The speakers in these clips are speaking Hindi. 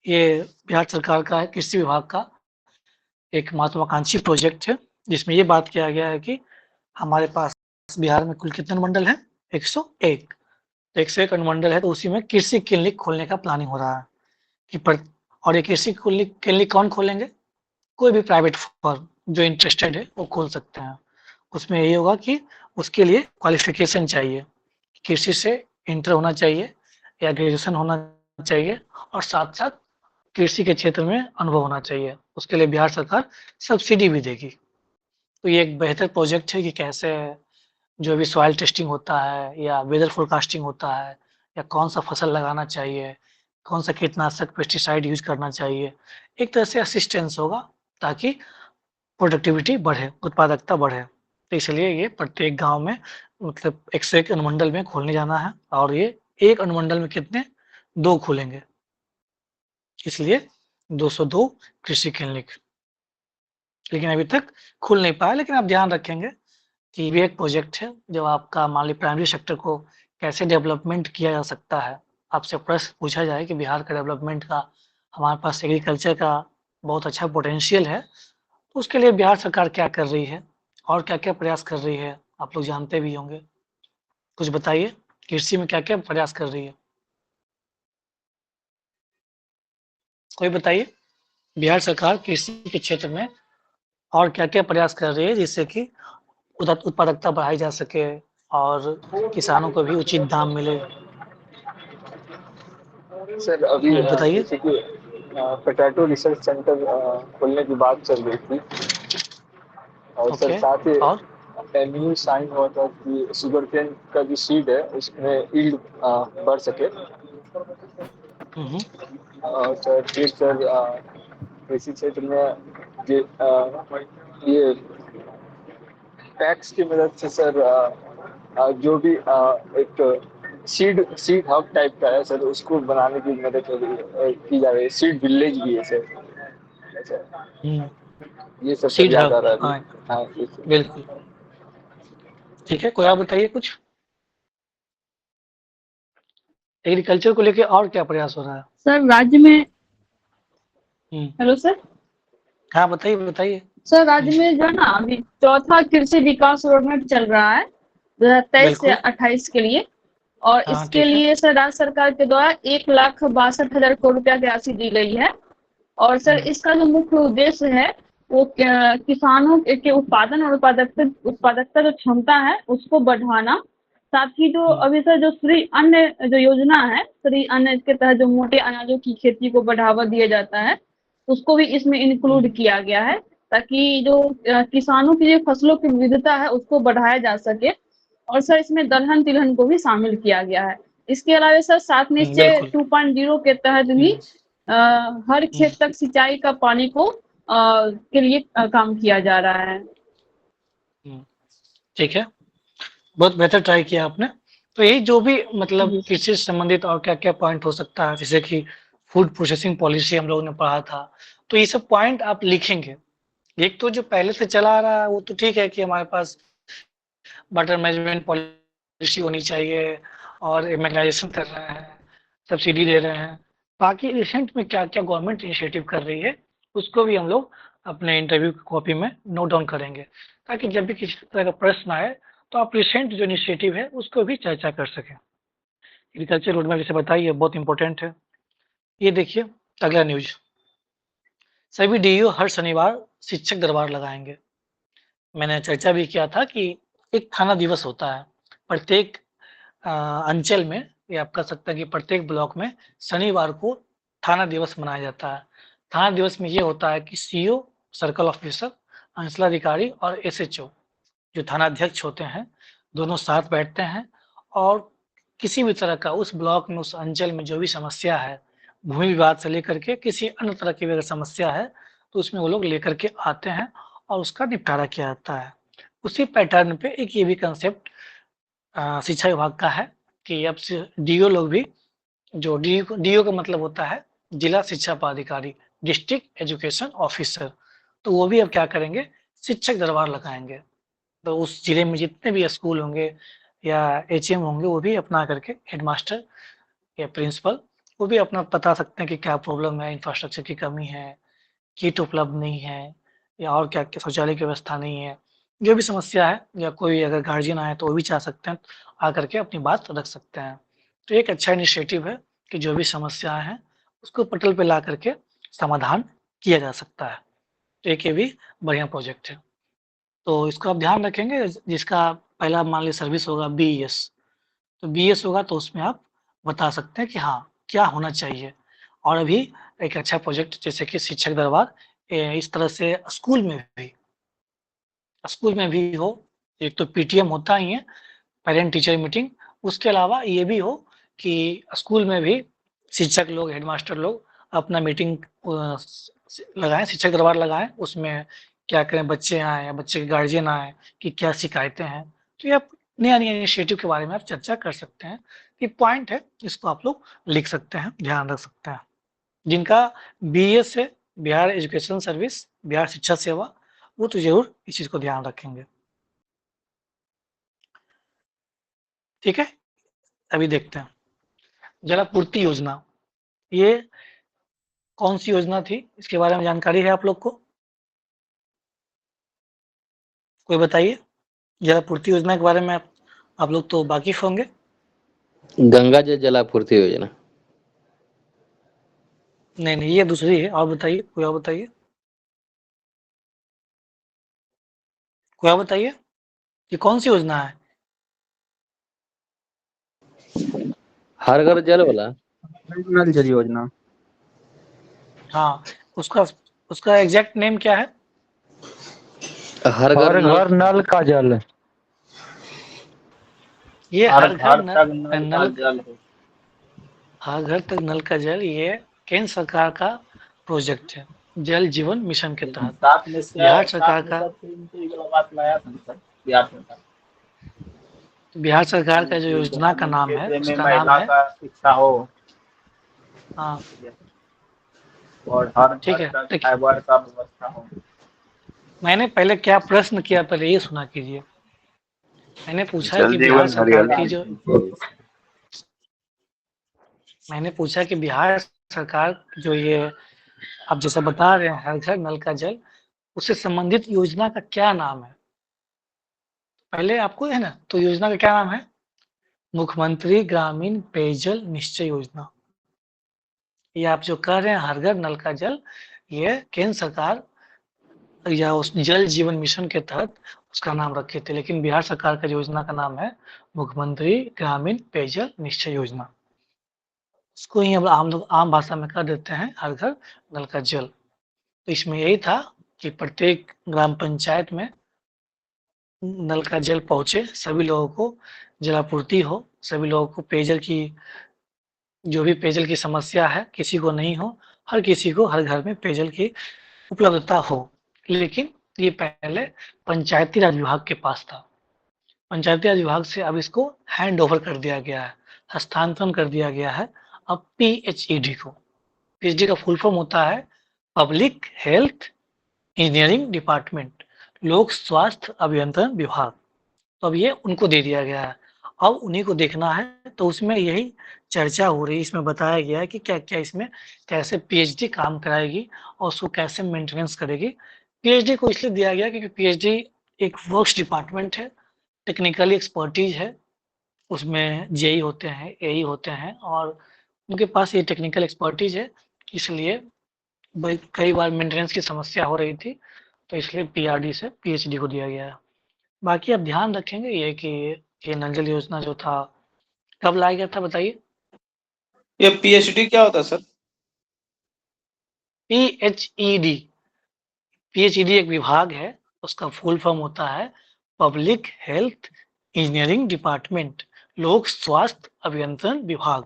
ये बिहार सरकार का है, कृषि विभाग का एक महत्वाकांक्षी प्रोजेक्ट है, जिसमें ये बात किया गया है कि हमारे पास बिहार में कुल कितने अनुमंडल हैं? 101। तो 101 अनुमंडल है, तो उसी में कृषि क्लिनिक खोलने का प्लानिंग हो रहा है कि पर और ये कृषि क्लिनिक क्लिनिक कौन खोलेंगे? कोई भी प्राइवेट फर्म जो इंटरेस्टेड है, वो खोल सकते हैं। उसमें ये होगा कि उसके लिए क्वालिफ़िकेशन चाहिए, कृषि से इंटर होना चाहिए या ग्रेजुएशन होना चाहिए और साथ-साथ कृषि के क्षेत्र में अनुभव होना चाहिए। उसके लिए बिहार सरकार सब्सिडी भी देगी। तो ये एक बेहतर प्रोजेक्ट है कि कैसे जो भी सॉइल टेस्टिंग होता है या वेदर फोरकास्टिंग होता है या कौन-सा फसल लगाना चाहिए, कौन-सा कीटनाशक पेस्टिसाइड यूज़ करना चाहिए, एक तरह से असिस्टेंस होगा ताकि प्रोडक्टिविटी बढ़े, उत्पादकता बढ़े। तो इसलिए ये प्रत्येक गाँव में मतलब 1 से 1 अनुमंडल में खोलने जाना है और ये एक अनुमंडल में कितने 2 खुलेंगे। इसलिए 202 कृषि क्लिनिक। लेकिन अभी तक खुल नहीं पाया, लेकिन आप ध्यान रखेंगे कि ये एक प्रोजेक्ट है, जो आपका मान लीजिए प्राइमरी सेक्टर को कैसे डेवलपमेंट किया जा सकता है। आपसे प्रश्न पूछा जाए कि बिहार का डेवलपमेंट का हमारे पास एग्रीकल्चर का बहुत अच्छा पोटेंशियल है, तो उसके लिए बिहार सरकार क्या कर रही है और क्या-क्या प्रयास कर रही है, आप लोग जानते भी होंगे। कुछ बताइए, कृषि में क्या-क्या प्रयास कर रही है? कोई बताइए, बिहार सरकार कृषि के क्षेत्र में और क्या-क्या प्रयास कर रही है जिससे कि उत्पादकता बढ़ाई जा सके और किसानों को भी उचित दाम मिले? सर अभी बताइए। जैसे कि पोटैटो रिसर्च सेंटर खोलने की बात चल रही थी और सर ओके। साथ ही और? न्यू साइन हुआ था कि शुगर केन का जो सीड है उसमें यील्ड बढ़ सके। हुँ, हुँ। और सर फिर सर कृषि क्षेत्र में ये टैक्स की मदद से सर जो भी एक सीड सीड हब टाइप का है सर, उसको बनाने की मदद की जा रही है। सीड विलेज भी है सर। हुँ, ये सब सर सीड याद आ हब, रहा है अभी। हाँ, हाँ ये सब। बिल्कुल। ठीक है, कोई और बताइए कुछ? एग्रीकल्चर को लेके और क्या प्रयास हो रहा है? सर राज्य में हुँ। Hello sir. हाँ, बताइए, बताइए। सर राज्य हुँ, में जो है ना अभी चौथा कृषि विकास रोडमैप चल रहा है 2023 से बिल्कुल। 28 के लिए। और हाँ, इसके ठीक है। लिए सर राज्य सरकार के द्वारा 1,62,000 करोड़ रुपया की राशि दी गई है। और सर हुँ, इसका जो मुख्य उद्देश्य है वो किसानों के उत्पादन और उत्पादकता जो क्षमता है उसको बढ़ाना। साथ ही जो हुँ, अभी सर जो श्री अन्न जो योजना है, श्री अन्न के तहत जो मोटे अनाजों की खेती को बढ़ावा दिया जाता है, उसको भी इसमें इंक्लूड हुँ, किया गया है ताकि जो किसानों की जो फसलों की विविधता है उसको बढ़ाया जा सके। और सर इसमें दलहन-तिलहन को भी शामिल किया गया है। इसके अलावा सर 7 निश्चय बिल्कुल। 2.0 के तहत भी हुँ, अ, हर हुँ, खेत तक सिंचाई का पानी को के लिए काम किया जा रहा है। हुँ, ठीक है। बहुत बेहतर ट्राई किया आपने। तो यही जो भी मतलब जी। कृषि से संबंधित और क्या-क्या पॉइंट हो सकता है, जैसे कि फूड प्रोसेसिंग पॉलिसी हम लोगों ने पढ़ा था, तो ये सब पॉइंट आप लिखेंगे। एक तो जो पहले से चला आ रहा है, वो तो ठीक है कि हमारे पास वाटर मैनेजमेंट पॉलिसी होनी चाहिए और मैकेनाइजेशन कर रहे हैं, सब्सिडी दे रहे हैं। बाकी रिसेंट में क्या-क्या गवर्नमेंट इनिशिएटिव कर रही है, उसको भी हम लोग अपने इंटरव्यू की कॉपी में नोट डाउन करेंगे, ताकि जब भी किसी तरह का प्रश्न आए, तो आप रिसेंट जो इनिशिएटिव है, उसको भी चर्चा कर सकें। एग्रीकल्चर रोड मैप जैसे बताइए बहुत इंपॉर्टेंट है। ये देखिए अगला न्यूज़, सभी डीईओ हर शनिवार शिक्षक दरबार लगाएँगे। मैंने चर्चा भी किया था कि एक थाना दिवस होता है। प्रत्येक अंचल में या आप कह सकते हैं कि प्रत्येक ब्लॉक में शनिवार को थाना दिवस मनाया जाता है। थाना दिवस में ये होता है कि सीओ, सर्कल ऑफिसर, अंचलाधिकारी और एसएचओ जो थानाध्यक्ष होते हैं, दोनों साथ बैठते हैं और किसी भी तरह का उस ब्लॉक में, उस अंचल में जो भी समस्या है, भूमि विवाद से लेकर के किसी अन्य तरह की भी अगर समस्या है, तो उसमें वो लोग लेकर के आते हैं और उसका निपटारा किया जाता है। उसी पैटर्न पे एक ये भी कांसेप्ट शिक्षा विभाग का है कि अब से डीओ लोग भी जो डीओ का मतलब होता है जिला शिक्षा पदाधिकारी, डिस्ट्रिक्ट एजुकेशन ऑफिसर, तो वो भी अब क्या करेंगे, शिक्षक दरबार लगाएँगे। तो उस जिले में जितने भी स्कूल होंगे या एचएम होंगे, वो भी अपना करके हेडमास्टर या प्रिंसिपल वो भी अपना बता सकते हैं कि क्या प्रॉब्लम है, इंफ्रास्ट्रक्चर की कमी है, किट उपलब्ध नहीं है या और क्या-क्या शौचालय की व्यवस्था नहीं है। जो भी समस्या है या कोई अगर गार्जियन आए तो वो भी चाह सकते हैं, आकर के अपनी बात रख सकते हैं। तो एक अच्छा इनिशिएटिव है कि जो भी समस्याएँ हैं, उसको पटल पे ला करके समाधान किया जा सकता है। तो एक ये भी बढ़िया प्रोजेक्ट है। तो इसको आप ध्यान रखेंगे जिसका पहला मान लीजिए सर्विस होगा बीईएस, तो बीएस होगा तो उसमें आप बता सकते हैं कि हाँ, क्या होना चाहिए। और अभी एक अच्छा प्रोजेक्ट जैसे कि शिक्षक दरबार इस तरह से स्कूल में भी हो, एक तो पीटीएम होता ही है, पेरेंट टीचर मीटिंग, उसके अलावा ये भी हो कि स्कूल में भी शिक्षक लोग, हेडमास्टर लोग अपना मीटिंग लगाएँ, शिक्षक दरबार लगाएँ, उसमें क्या करें बच्चे आएँ या बच्चे के गार्जियन आएँ कि क्या शिकायतें हैं। तो ये आप नया-नया इनिशिएटिव के बारे में आप चर्चा कर सकते हैं। ये पॉइंट है, इसको आप लोग लिख सकते हैं, ध्यान रख सकते हैं। जिनका बीएस है, बिहार एजुकेशन सर्विस, बिहार शिक्षा सेवा, वो तो ज़रूर इस चीज़ को ध्यान रखेंगे। ठीक है? अभी देखते हैं, जलापूर्ति योजना, ये कौन-सी योजना थी? इसके बारे में जानकारी है आप लोग को? कोई बताइए? जलापूर्ति योजना के बारे में आप लोग तो वाकिफ़ होंगे? गंगा जल जलापूर्ति योजना। नहीं, ये दूसरी है। और बताइए, कोई और बताइए? कोई और बताइए? ये कौन-सी योजना है? हर घर जल वाला। नल जल योजना। हाँ, उसका एग्ज़ैक्ट नेम क्या है? हर घर नल का जल। ये हर हर घर घर तक नल का जल। हर घर तक नल का जल, ये केंद्र सरकार का प्रोजेक्ट है, जल जीवन मिशन के तहत। साथ में बिहार सरकार का बात लाया था सर, बिहार सरकार का जो योजना का नाम है, उसका नाम महिला है का शिक्षा हो हाँ, और हर ठीक घर है। तक देखिए, फाइबर का व्यवस्था हो। मैंने पहले क्या प्रश्न किया, पहले ये सुना कीजिए। मैंने पूछा जल कि बिहार जीवन सरकार की हरियाली। जो मैंने पूछा कि बिहार सरकार जो ये आप जैसा बता रहे हैं, हर घर नल का जल, उससे संबंधित योजना का क्या नाम है? पहले आपको है ना, तो योजना का क्या नाम है? मुख्यमंत्री ग्रामीण पेयजल निश्चय योजना। ये आप जो कह रहे हैं हर घर नल का जल, ये केंद्र सरकार या उस जल जीवन मिशन के तहत उसका नाम रखे थे, लेकिन बिहार सरकार का योजना का नाम है मुख्यमंत्री ग्रामीण पेयजल निश्चय योजना। इसको ही हम लोग आम भाषा में कह देते हैं हर घर नल का जल। तो इसमें यही था कि प्रत्येक ग्राम पंचायत में नल का जल पहुँचे, सभी लोगों को जलापूर्ति हो, सभी लोगों को पेयजल की जो भी पेयजल की समस्या है, किसी को नहीं हो, हर किसी को हर घर में पेयजल की उपलब्धता हो। लेकिन ये पहले पंचायती राज विभाग के पास था। पंचायती राज विभाग से अब इसको हैंड ओवर कर दिया गया है, हस्तांतरण कर दिया गया है अब पीएचईडी को। पीएचडी का फुल फॉर्म होता है पब्लिक हेल्थ इंजीनियरिंग डिपार्टमेंट, लोक स्वास्थ्य अभियंत्रण विभाग। तो अब ये उनको दे दिया गया है, अब उन्हीं को देखना है। तो उसमें यही चर्चा हो रही है, इसमें बताया गया है कि क्या-क्या इसमें कैसे पीएचडी काम कराएगी और उसको कैसे मेंटेनेंस करेगी। पीएचडी को इसलिए दिया गया क्योंकि पीएचडी एक वर्क्स डिपार्टमेंट है, टेक्निकली एक्सपर्टीज है, उसमें जेई होते हैं, एई होते हैं और उनके पास ये टेक्निकल एक्सपर्टीज है, इसलिए भाई कई बार मेंटेनेंस की समस्या हो रही थी, तो इसलिए पीआरडी से पीएचडी को दिया गया है। बाकी आप ध्यान रखेंगे ये कि ये नल जल योजना जो था कब लाया गया था बताइए? ये पीएचडी क्या होता है सर? पीएचईडी, पीएचईडी एक विभाग है, उसका फुल फॉर्म होता है पब्लिक हेल्थ इंजीनियरिंग डिपार्टमेंट, लोक स्वास्थ्य अभियंत्रण विभाग।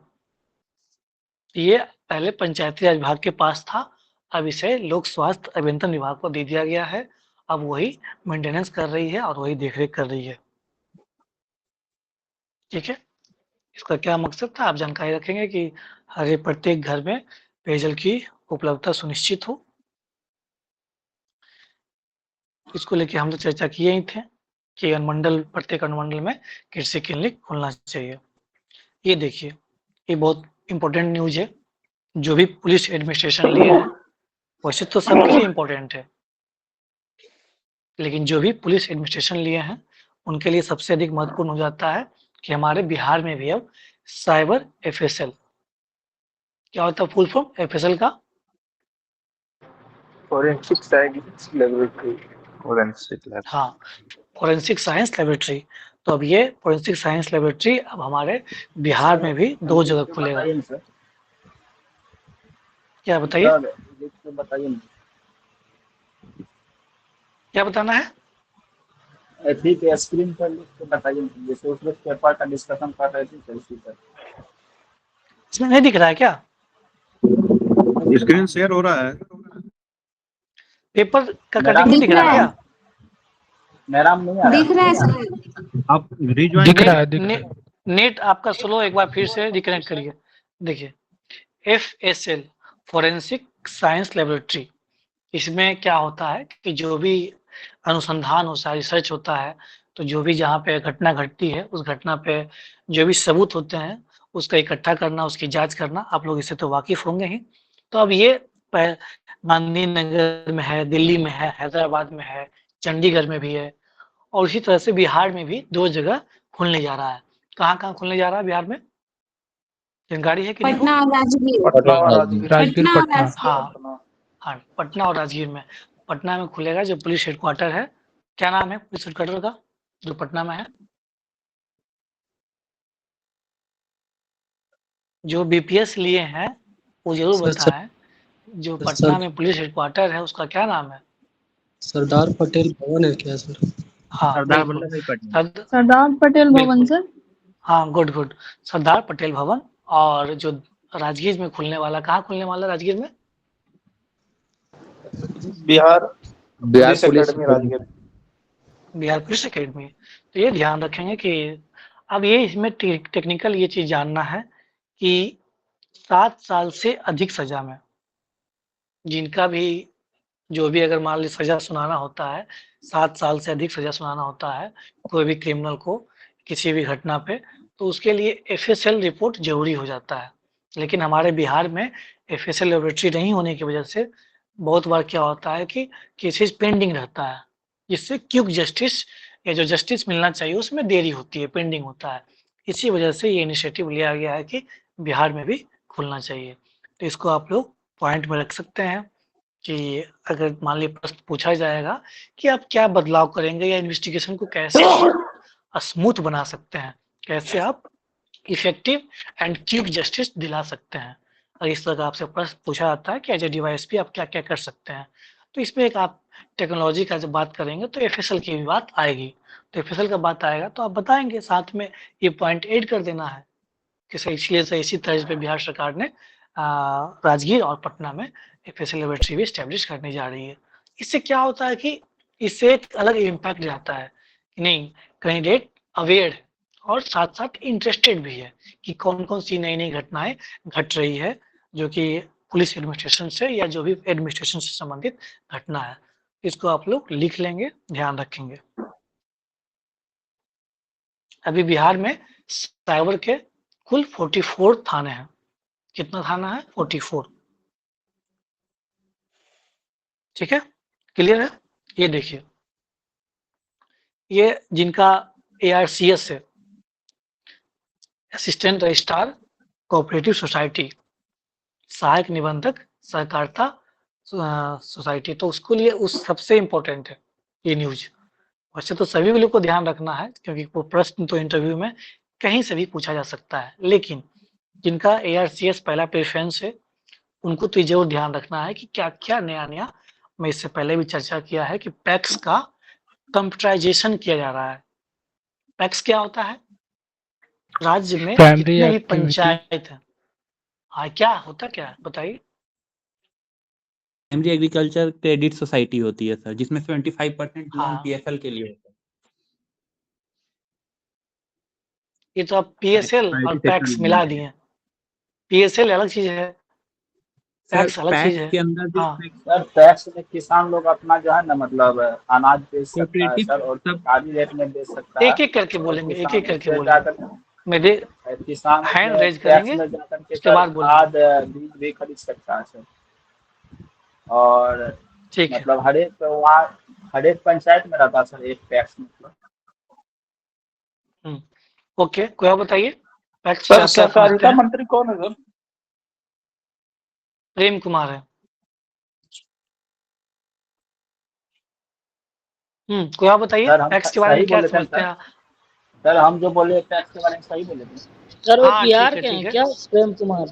ये पहले पंचायती राज विभाग के पास था, अब इसे लोक स्वास्थ्य अभियंत्रण विभाग को दे दिया गया है। अब वही मेंटेनेंस कर रही है और वही देखरेख कर रही है। ठीक है, इसका क्या मकसद था आप जानकारी रखेंगे कि हर एक प्रत्येक घर में पेयजल की उपलब्धता सुनिश्चित हो। इसको लेके हम तो चर्चा किए ही थे कि अनुमंडल प्रत्येक अनुमंडल में कृषि क्लिनिक खुलना चाहिए। ये देखिए, ये बहुत इंपॉर्टेंट न्यूज है। जो भी पुलिस एडमिनिस्ट्रेशन लिए हैं, वैसे तो सबके लिए इम्पोर्टेंट है, लेकिन जो भी पुलिस एडमिनिस्ट्रेशन लिए हैं, उनके लिए सबसे अधिक महत्वपूर्ण हो जाता है कि हमारे बिहार में भी अब साइबर एफएसएल, क्या होता है फुल फॉर्म एफएसएल का? Forensic science laboratory. Forensic lab. हाँ, फोरेंसिक साइंस लेबोरेटरी। तो अब ये फोरेंसिक साइंस लेबोरेटरी अब हमारे बिहार में भी 2 जगह खुलेगा। बताइए ना सर। क्या बताइए? सर लिख के बताइए ना। क्या बताना है? ठीक है, स्क्रीन पर लिख के बताइए ना, जैसे उस वक्त पेपर का डिस्कशन कर रहे थे सर, इसी पर। इसमें नहीं दिख रहा है क्या? स्क्रीन शेयर हो रहा है। पेपर का मेरा कटिंग नहीं दिख रहा है क्या? मेरा नहीं आ रहा दिख रहा है सर। आप रिज्वाइन दिख रहा है, दिख रहा है। नेट आपका स्लो, एक बार फिर से रिकनेक्ट करिए। देखिए, एफएसएल फोरेंसिक साइंस लेबोरेटरी, इसमें क्या होता है कि जो भी अनुसंधान होता है, रिसर्च होता है, तो जो भी जहाँ पे घटना घटती है, उस घटना पे जो भी सबूत होते हैं, उसका इकट्ठा करना, उसकी जांच करना, आप लोग इससे तो वाकिफ होंगे ही। तो अब ये गांधीनगर में है, दिल्ली में है, हैदराबाद में है, चंडीगढ़ में भी है, और उसी तरह से बिहार में भी 2 जगह खुलने जा रहा है। कहाँ-कहाँ खुलने जा रहा है बिहार में? जानकारी है किसी को? पटना और राजगीर। पटना और राजगीर। राजगीर, पटना और पटना। राजगीर। हाँ, हाँ, पटना और राजगीर में। पटना में खुलेगा जो पुलिस हेडक्वार्टर है, क्या नाम है पुलिस हेडक्वार्टर का, जो पटना में है? जो बीपीएस लिए हैं, वो ज़रूर बताएँ, जो पटना में पुलिस हेडक्वार्टर है, उसका क्या नाम है? सरदार पटेल भवन है क्या सर? हाँ, सरदार बिल्कुल। वल्लभ भाई पटेल। सरदार पटेल भवन बिल्कुल। सर। हाँ, गुड, गुड। सरदार पटेल भवन। और जो राजगीर में खुलने वाला, कहाँ खुलने वाला है राजगीर में? Bihar Bihar police police academy Rajgir. Bihar police academy. तो ये ध्यान रखेंगे कि अब ये इसमें टेक्निकल ये चीज़ जानना है कि 7 साल से अधिक सज़ा में जिनका भी, जो भी अगर मान लीजिए सज़ा सुनाना होता है, 7 साल से अधिक सज़ा सुनाना होता है कोई भी क्रिमिनल को किसी भी घटना पे, तो उसके लिए एफएसएल रिपोर्ट ज़रूरी हो जाता है। लेकिन हमारे बिहार में एफएसएल लैबोरेटरी नहीं होने की वजह से बहुत बार क्या होता है कि केसेज़ पेंडिंग रहता है, जिससे क्विक जस्टिस या जो जस्टिस मिलना चाहिए उसमें देरी होती है, पेंडिंग होता है। इसी वजह से ये इनिशिएटिव लिया गया है कि बिहार में भी खुलना चाहिए। तो इसको आप लोग पॉइंट में रख सकते हैं कि अगर मान लीजिए प्रश्न पूछा जाएगा कि आप क्या बदलाव करेंगे या इन्वेस्टिगेशन को कैसे स्मूथ बना सकते हैं, कैसे आप इफेक्टिव एंड क्विक जस्टिस दिला सकते हैं। और इस तरह का आपसे प्रश्न पूछा जाता है कि एज ए डीवाईएसपी आप क्या-क्या कर सकते हैं। तो इसमें एक आप टेक्नोलॉजी का जब बात करेंगे तो एफएसएल की भी बात आएगी। तो एफएसएल का बात आएगा तो आप बताएँगे, साथ में ये पॉइंट ऐड कर देना है कि इसलिए से इसी तर्ज पे बिहार सरकार ने राजगीर और पटना में एफएसएल लैबोरेटरी भी एस्टेब्लिश करने जा रही है। इससे क्या होता है कि इससे एक अलग इम्पैक्ट जाता है कि नहीं, कैंडिडेट अवेयर है और साथ-साथ इंटरेस्टेड भी है कि कौन-कौन सी नई-नई घटनाएँ घट रही है, जो कि पुलिस एडमिनिस्ट्रेशन से या जो भी एडमिनिस्ट्रेशन से संबंधित घटना है। इसको आप लोग लिख लेंगे, ध्यान रखेंगे। अभी बिहार में साइबर के कुल 44 थाने हैं। कितना थाना है? 44। ठीक है? क्लियर है? ये देखिए, ये जिनका एआरसीएस है, असिस्टेंट रजिस्ट्रार कोऑपरेटिव सोसाइटी, सहायक निबंधक सहकारिता सोसाइटी, तो उसको लिए उस सबसे इम्पोर्टेंट है ये न्यूज। वैसे तो सभी लोग को ध्यान रखना है क्योंकि वो प्रश्न तो इंटरव्यू में कहीं से भी पूछा जा सकता है, लेकिन जिनका एआरसीएस पहला प्रेफरेंस है उनको तो जरूर ध्यान रखना है कि क्या-क्या नया-नया, मैं इससे पहले भी चर्चा किया है कि पैक्स का कंप्यूटराइजेशन किया जा रहा है। पैक्स क्या होता है? राज्य में प्राइमरी जितने भी एक्टिविटी। पंचायत हैं, हाँ, क्या होता क्या है? बताइए। प्राइमरी एग्रीकल्चर क्रेडिट सोसाइटी होती है सर, जिसमें 75% लोन हाँ, पीएसएल के लिए होता है। ये तो आप पीएसएल और प्राइवेट सेक्टर पैक्स लोन मिला के लिए। दिए। पीएसएल अलग चीज है, सर पैक्स अलग चीज पैक्स है। के अंदर भी हाँ, सर टैक्स में किसान लोग अपना जो है ना, मतलब अनाज बेच सकता है कोऑपरेटिव सर, और सब सरकारी रेट में बेच सकता है। एक-एक करके और बोलेंगे, किसान एक-एक करके उससे बोलेंगे। जाकर मेरे किसान हैंड उसमें रेज टैक्स करेंगे, में जाकर के उसके सर बाद बोलेंगे। खाद बीज भी खरीद सकता है सर। और ठीक है। मतलब हर एक पंचायत में रहता है सर एक पैक्स मतलब। ओके, कोई और बताइए, पैक्स सर क्या क्या समझते सहकारिता हैं? मंत्री कौन है सर? प्रेम कुमार है। कोई और बताइए, सर हम पैक्स के बारे में सही क्या बोले थे समझते सर। हैं? सर हम जो बोले पैक्स के बारे में सही बोले थे। सर वो हाँ ठीक बिहार है, के ठीक हैं है। क्या, प्रेम कुमार?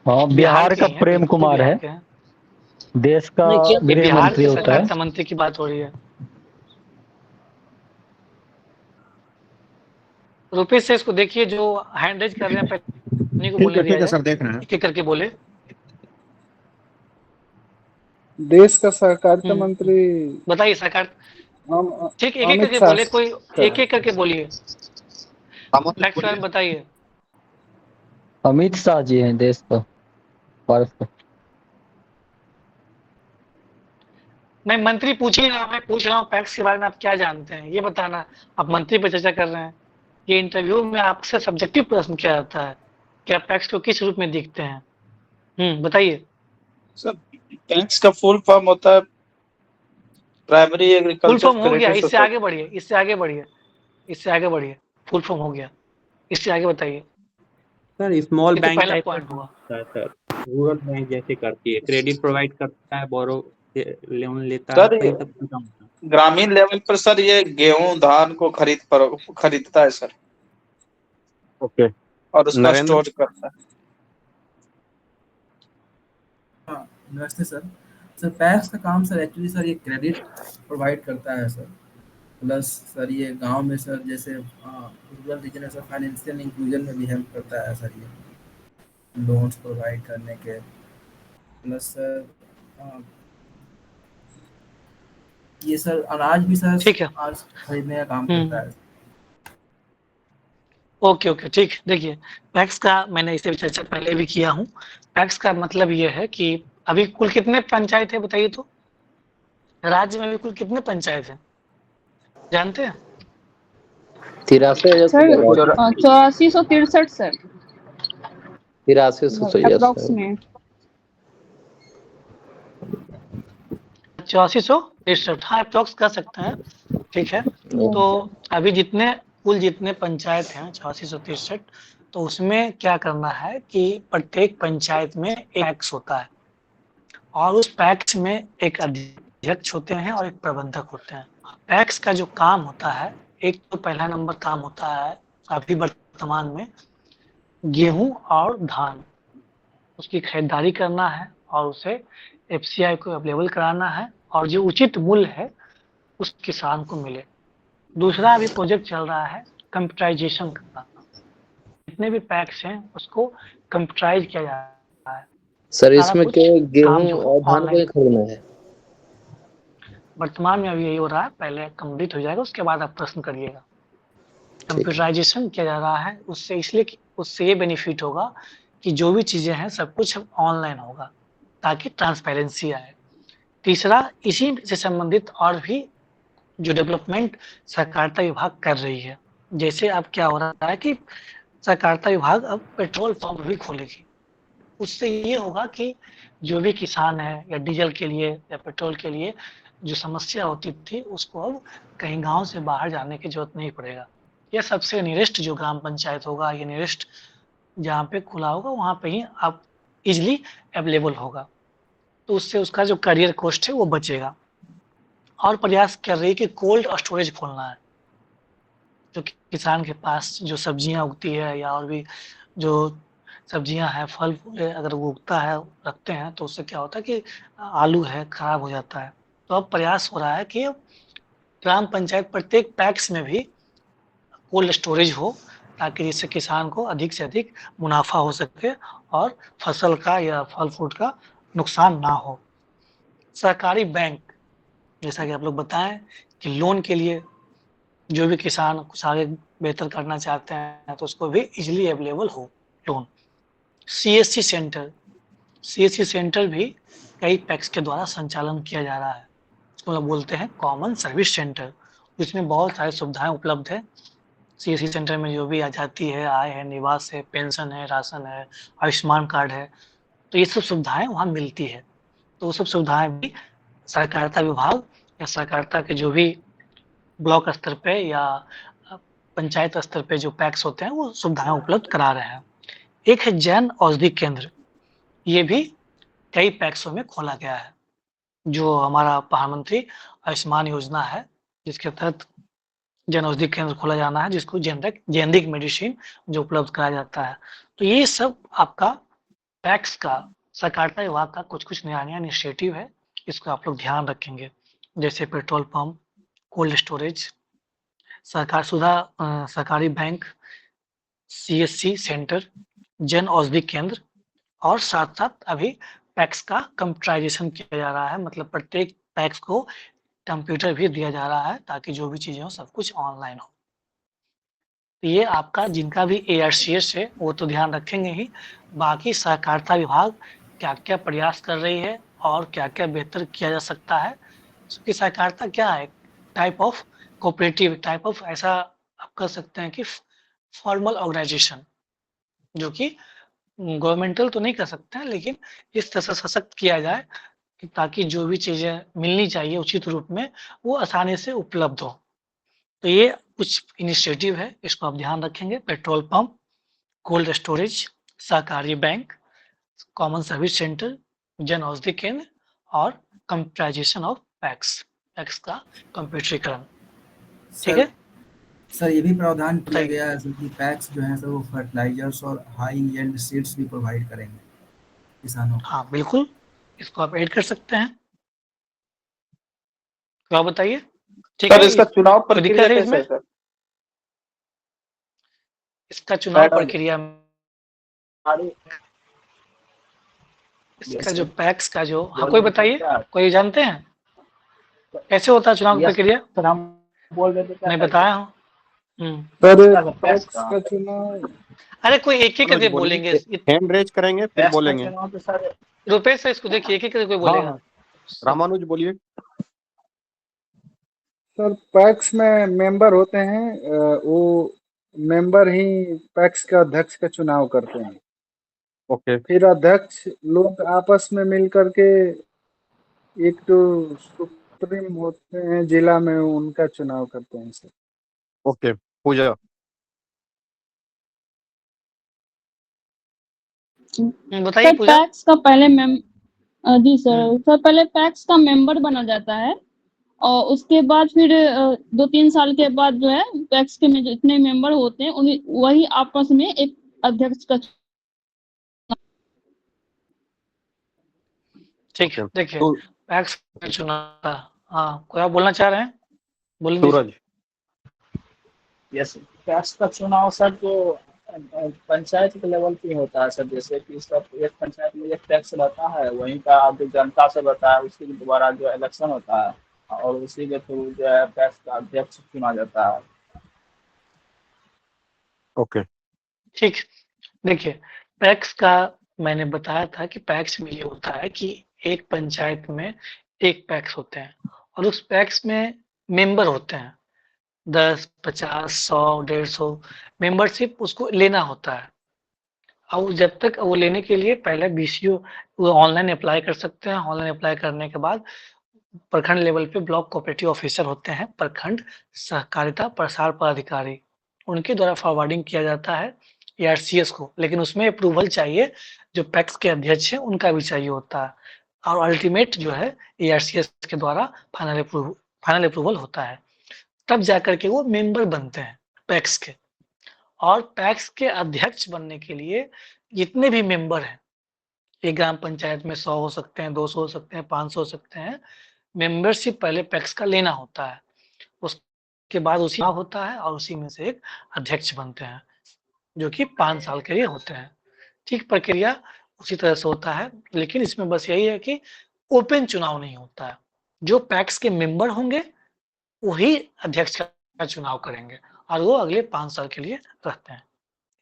हाँ, बिहार बिहार के का ही हैं, प्रेम बिल्कुल कुमार बिहार है, के हैं। देश का नहीं क्या? ये गृह बिहार मंत्री के होता है। सहकारिता मंत्री की बात हो रही है। रुपेश से इसको देखिए, जो हैंड रेज कर रहे हैं, पहले उन्हीं को बोलने दिया ठीक है जाए, सर, देख रहे हैं। एक एक करके बोले। देश का सहकारिता मंत्री बताइए सरकार। हम ठीक, एक एक अमित करके शाह बोले, कोई का एक है। एक करके बोलिए, फैक्ट्स के बारे में बताइए। अमित शाह जी हैं देश का, भारत का। मैं मंत्री पूछ ही रहा हूँ, मैं पूछ रहा हूँ पैक्स के बारे में आप क्या जानते हैं, ये बताना। आप मंत्री पर चर्चा कर रहे हैं। ये इंटरव्यू में आपसे सब्जेक्टिव प्रश्न किया जाता है कि आप पैक्स को किस रूप में देखते हैं। बताइए। सर पैक्स का फुल फॉर्म होता है प्राइमरी फुल एग्रीकल्चर फॉर्म हो गया, क्रेडिट इससे सोसाइटी। आगे बढ़िए, इससे आगे बढ़िए, इससे आगे बढ़िए। फुल फॉर्म हो गया, इससे आगे बताइए। सर स्मॉल ये तो बैंक पहला टाइप का पॉइंट काम हुआ। होता है सर, रूरल बैंक जैसे करती है, क्रेडिट प्रोवाइड करता है, बोरो लोन लेता है, सर वही ये सब काम होता है। ग्रामीण लेवल पर सर ये गेहूं धान को खरीदता है सर, ओके। और उसका नरेंद्र। स्टोर करता है। हाँ, नमस्ते सर। सर पैक्स का काम सर एक्चुअली सर ये क्रेडिट प्रोवाइड करता है सर। प्लस सर ये गांव में सर जैसे रूरल रीजन है सर फाइनेंशियल इंक्लूजन में भी हेल्प करता है सर, ये लोन्स प्रोवाइड करने के। प्लस सर ये सर अनाज भी सर ठीक है। आज खरीदने का काम करता हम्म है। ओके ओके, ठीक। देखिए, पैक्स का मैंने इससे भी चर्चा पहले भी किया हूँ। पैक्स का मतलब ये है कि अभी कुल कितने पंचायत है बताइए तो, राज्य में अभी कुल कितने पंचायत है, जानते हैं? 83,000 से सर ज्यादा। 8463 सर 83,000 अप्रोक्स में। 8463, हाँ अप्रोक्स कर सकते हैं। ठीक है। तो अभी जितने पंचायत हैं 8463, तो उसमें क्या करना है कि प्रत्येक पंचायत में एक पैक्स होता है, और उस पैक्स में एक अध्यक्ष होते हैं और एक प्रबंधक होते हैं। पैक्स का जो काम होता है, एक तो पहला नंबर काम होता है अभी वर्तमान में गेहूं और धान, उसकी खरीदारी करना है और उसे एफसीआई को अवेलेबल कराना है, और जो उचित मूल्य है उस किसान को मिले। दूसरा अभी प्रोजेक्ट चल रहा है कंप्यूटराइजेशन का, जितने भी पैक्स हैं उसको कंप्यूटराइज किया जा रहा है, सर सारा इसमें कुछ केवल काम गेहूं जो है और धान को ही ऑनलाइन। खरीदना है? वर्तमान में अभी यही हो रहा है, पहले कंप्लीट हो जाएगा उसके बाद आप प्रश्न करिएगा। ठीक है। कंप्यूटराइजेशन किया जा रहा है, उससे इसलिए उससे ये बेनिफिट होगा कि जो भी चीजें हैं सब कुछ ऑनलाइन होगा, ताकि ट्रांसपेरेंसी आए। तीसरा, इसी से संबंधित और भी जो डेवलपमेंट सहकारिता विभाग कर रही है, जैसे अब क्या हो रहा है कि सहकारिता विभाग अब पेट्रोल पंप भी खोलेगी। उससे ये होगा कि जो भी किसान है या डीजल के लिए या पेट्रोल के लिए जो समस्या होती थी, उसको अब कहीं गांव से बाहर जाने की जरूरत नहीं पड़ेगा। यह सबसे नियरेस्ट जो ग्राम पंचायत होगा या नियरेस्ट जहाँ पे खुला होगा, वहाँ पे ही आप इजिली अवेलेबल होगा। तो उससे उसका जो करियर कॉस्ट है वो बचेगा। और प्रयास कर रही है कि कोल्ड स्टोरेज खोलना है, जो किसान के पास जो सब्जियां उगती है या और भी जो सब्जियां हैं, फल फूल है, अगर वो उगता है रखते हैं, तो उससे क्या होता है कि आलू है खराब हो जाता है। तो अब प्रयास हो रहा है कि ग्राम पंचायत प्रत्येक पैक्स में भी कोल्ड स्टोरेज हो, ताकि जिससे किसान को अधिक से अधिक मुनाफा हो सके और फसल का या फल फ्रूट का नुकसान ना हो। सहकारी बैंक, जैसा कि आप लोग बताएं कि लोन के लिए जो भी किसान कुछ आगे बेहतर करना चाहते हैं तो उसको भी इजिली अवेलेबल हो loan. CSC centre, CSC centre भी कई पैक्स के द्वारा संचालन किया जा रहा है, उसको लोग बोलते हैं कॉमन सर्विस सेंटर। उसमें बहुत सारी सुविधाएं उपलब्ध है। सीएससी सेंटर में जो भी आ जाती है, आय है, निवास है, पेंशन है, राशन है, आयुष्मान कार्ड है, तो ये सब सुविधाएं वहाँ मिलती है। तो वो सब सुविधाएं भी सहकारिता विभाग या सहकारिता के जो भी ब्लॉक स्तर पे या पंचायत स्तर पे जो पैक्स होते हैं वो सुविधाएं उपलब्ध करा रहे हैं। एक है जन औषधि केंद्र, ये भी कई पैक्सों में खोला गया है। जो हमारा प्रधानमंत्री आयुष्मान योजना है, जिसके तहत जन औषधि केंद्र खोला जाना है, जिसको जेनेरिक मेडिसिन जो उपलब्ध कराया जाता है। तो ये सब आपका पैक्स का, सहकारिता विभाग का कुछ नया इनिशिएटिव है, इसको आप लोग ध्यान रखेंगे। जैसे पेट्रोल पंप, कोल्ड स्टोरेज, सहकारी bank, CSC centre, Jan Aushadhi केंद्र, और साथ साथ अभी पैक्स का कंप्यूटराइजेशन किया जा रहा है, मतलब प्रत्येक पैक्स को कंप्यूटर भी दिया जा रहा है ताकि जो भी चीजें हो सब कुछ ऑनलाइन हो। तो ये आपका जिनका भी ARCS है वो तो ध्यान रखेंगे ही, बाकी सहकारिता विभाग क्या क्या प्रयास कर रही है और क्या क्या बेहतर किया जा सकता है। क्योंकि सहकारिता क्या है, type of cooperative, type of ऐसा आप कह सकते हैं कि फॉर्मल ऑर्गेनाइजेशन, जो कि गवर्नमेंटल तो नहीं कर सकते हैं, लेकिन इस तरह से सशक्त किया जाए कि ताकि जो भी चीजें मिलनी चाहिए उचित रूप में वो आसानी से उपलब्ध हो। तो ये कुछ इनिशिएटिव है, इसको आप ध्यान रखेंगे। पेट्रोल पंप, कोल्ड स्टोरेज, सहकारी bank, common service centre, Jan Aushadhi केंद्र और कंप्यूटराइजेशन ऑफ पैक्स का कंप्यूटरीकरण। ठीक है सर, ये भी प्रावधान किया बताइए। गया है कि पैक्स जो है सर वो फर्टिलाइजर्स और हाई एंड सीड्स भी प्रोवाइड करेंगे किसानों को। हाँ बिल्कुल, इसको आप ऐड कर सकते हैं। तो आप बताइए। ठीक सर है, इसका चुनाव कोई दिक्कत प्रक्रिया है कैसे इसमें? है सर? इसका चुनाव मैडम। प्रक्रिया, इसका जो पैक्स का जो, हाँ कोई बताइए, कोई जानते हैं कैसे होता है चुनाव प्रक्रिया? सर हम बोल रहे थे क्या मैं करके? बताया हूँ। सर पैक्स का चुनाव, अरे कोई एक ही करके मनोज बोलेंगे। हैंड रेज करेंगे फिर पैक्स का बोलेंगे। चुनाव तो सर रुपेश से इसको देखिए, एक ही करके कोई हाँ बोलेगा। हाँ, रामानुज बोलिए। सर पैक्स में मेंबर होते हैं, वो मेंबर ही पैक्स का अध्यक्ष का चुनाव करते हैं। ओके फिर अध्यक्ष लोग आपस में मिल करके एक तो सुप्रीम होते हैं जिला में, उनका चुनाव करते हैं सर। ओके पूजा। बताइए सर पूजा। पैक्स का पहले जी सर पहले पैक्स का मेंबर बना जाता है और उसके बाद फिर 2-3 साल के बाद जो है पैक्स के में जितने मेंबर होते हैं उन्हीं वही आपस में एक अध्यक्ष का। ठीक है, देखिए तो पैक्स का चुनाव, हाँ कोई आप बोलना चाह रहे हैं, बोल दीजिए। सूरज। यस, पैक्स का चुनाव सर जो पंचायत के लेवल पे होता है सर। जैसे कि सब एक पंचायत में एक पैक्स रहता है, वहीं का जो जनता से रहता है उसके द्वारा जो इलेक्शन होता है और उसी के थ्रू जो है पैक्स का अध्यक्ष चुना जाता है। ओके ठीक, देखिए पैक्स का मैंने बताया था कि पैक्स में ये होता है कि एक पंचायत में एक पैक्स होते हैं और उस पैक्स में मेंबर होते हैं 10, 50, 100, 150 मेंबरशिप उसको लेना होता है। और जब तक वो लेने के लिए पहले BCO वो ऑनलाइन अप्लाई कर सकते हैं। ऑनलाइन अप्लाई करने के बाद प्रखंड लेवल पे ब्लॉक कोऑपरेटिव ऑफिसर होते हैं, प्रखंड सहकारिता प्रसार पदाधिकारी, उनके द्वारा फॉरवर्डिंग किया जाता है ARCS को। लेकिन उसमें अप्रूवल चाहिए, जो पैक्स के अध्यक्ष हैं उनका भी चाहिए होता है, और अल्टीमेट जो है ARCS के द्वारा फाइनल अप्रूवल होता है, तब जाकर के वो मेंबर बनते हैं पैक्स के। और पैक्स के अध्यक्ष बनने के लिए जितने भी मेंबर हैं, एक ग्राम पंचायत में 100 हो सकते हैं, 200 हो सकते हैं, 500 हो सकते हैं, मेंबरशिप पहले पैक्स का लेना होता है। उसके बाद उसी होता है और उसी में से एक अध्यक्ष बनते हैं, जो कि 5 साल के लिए होते हैं। ठीक प्रक्रिया उसी तरह से होता है, लेकिन इसमें बस यही है कि ओपन चुनाव नहीं होता है। जो पैक्स के मेंबर होंगे वही अध्यक्ष का चुनाव करेंगे और वो अगले 5 साल के लिए रहते हैं।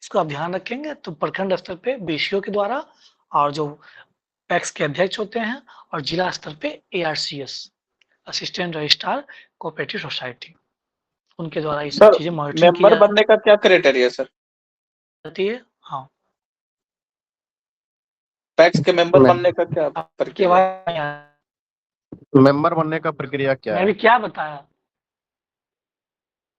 इसको आप ध्यान रखेंगे। तो प्रखंड स्तर पे BCO के द्वारा, और जो पैक्स के अध्यक्ष होते हैं, और जिला स्तर पे ARCS, assistant registrar cooperative society. उनके द्वारा ये सब सर चीजें मॉनिटरिंग की मेंबर बनने का क्या क्राइटेरिया सर? जाती है। हाँ, पैक्स के मेंबर बनने का क्या आपके प्रक्रिया? आवाज नहीं आ रहा। मेंबर बनने का प्रक्रिया क्या मैं है? भी क्या बताया,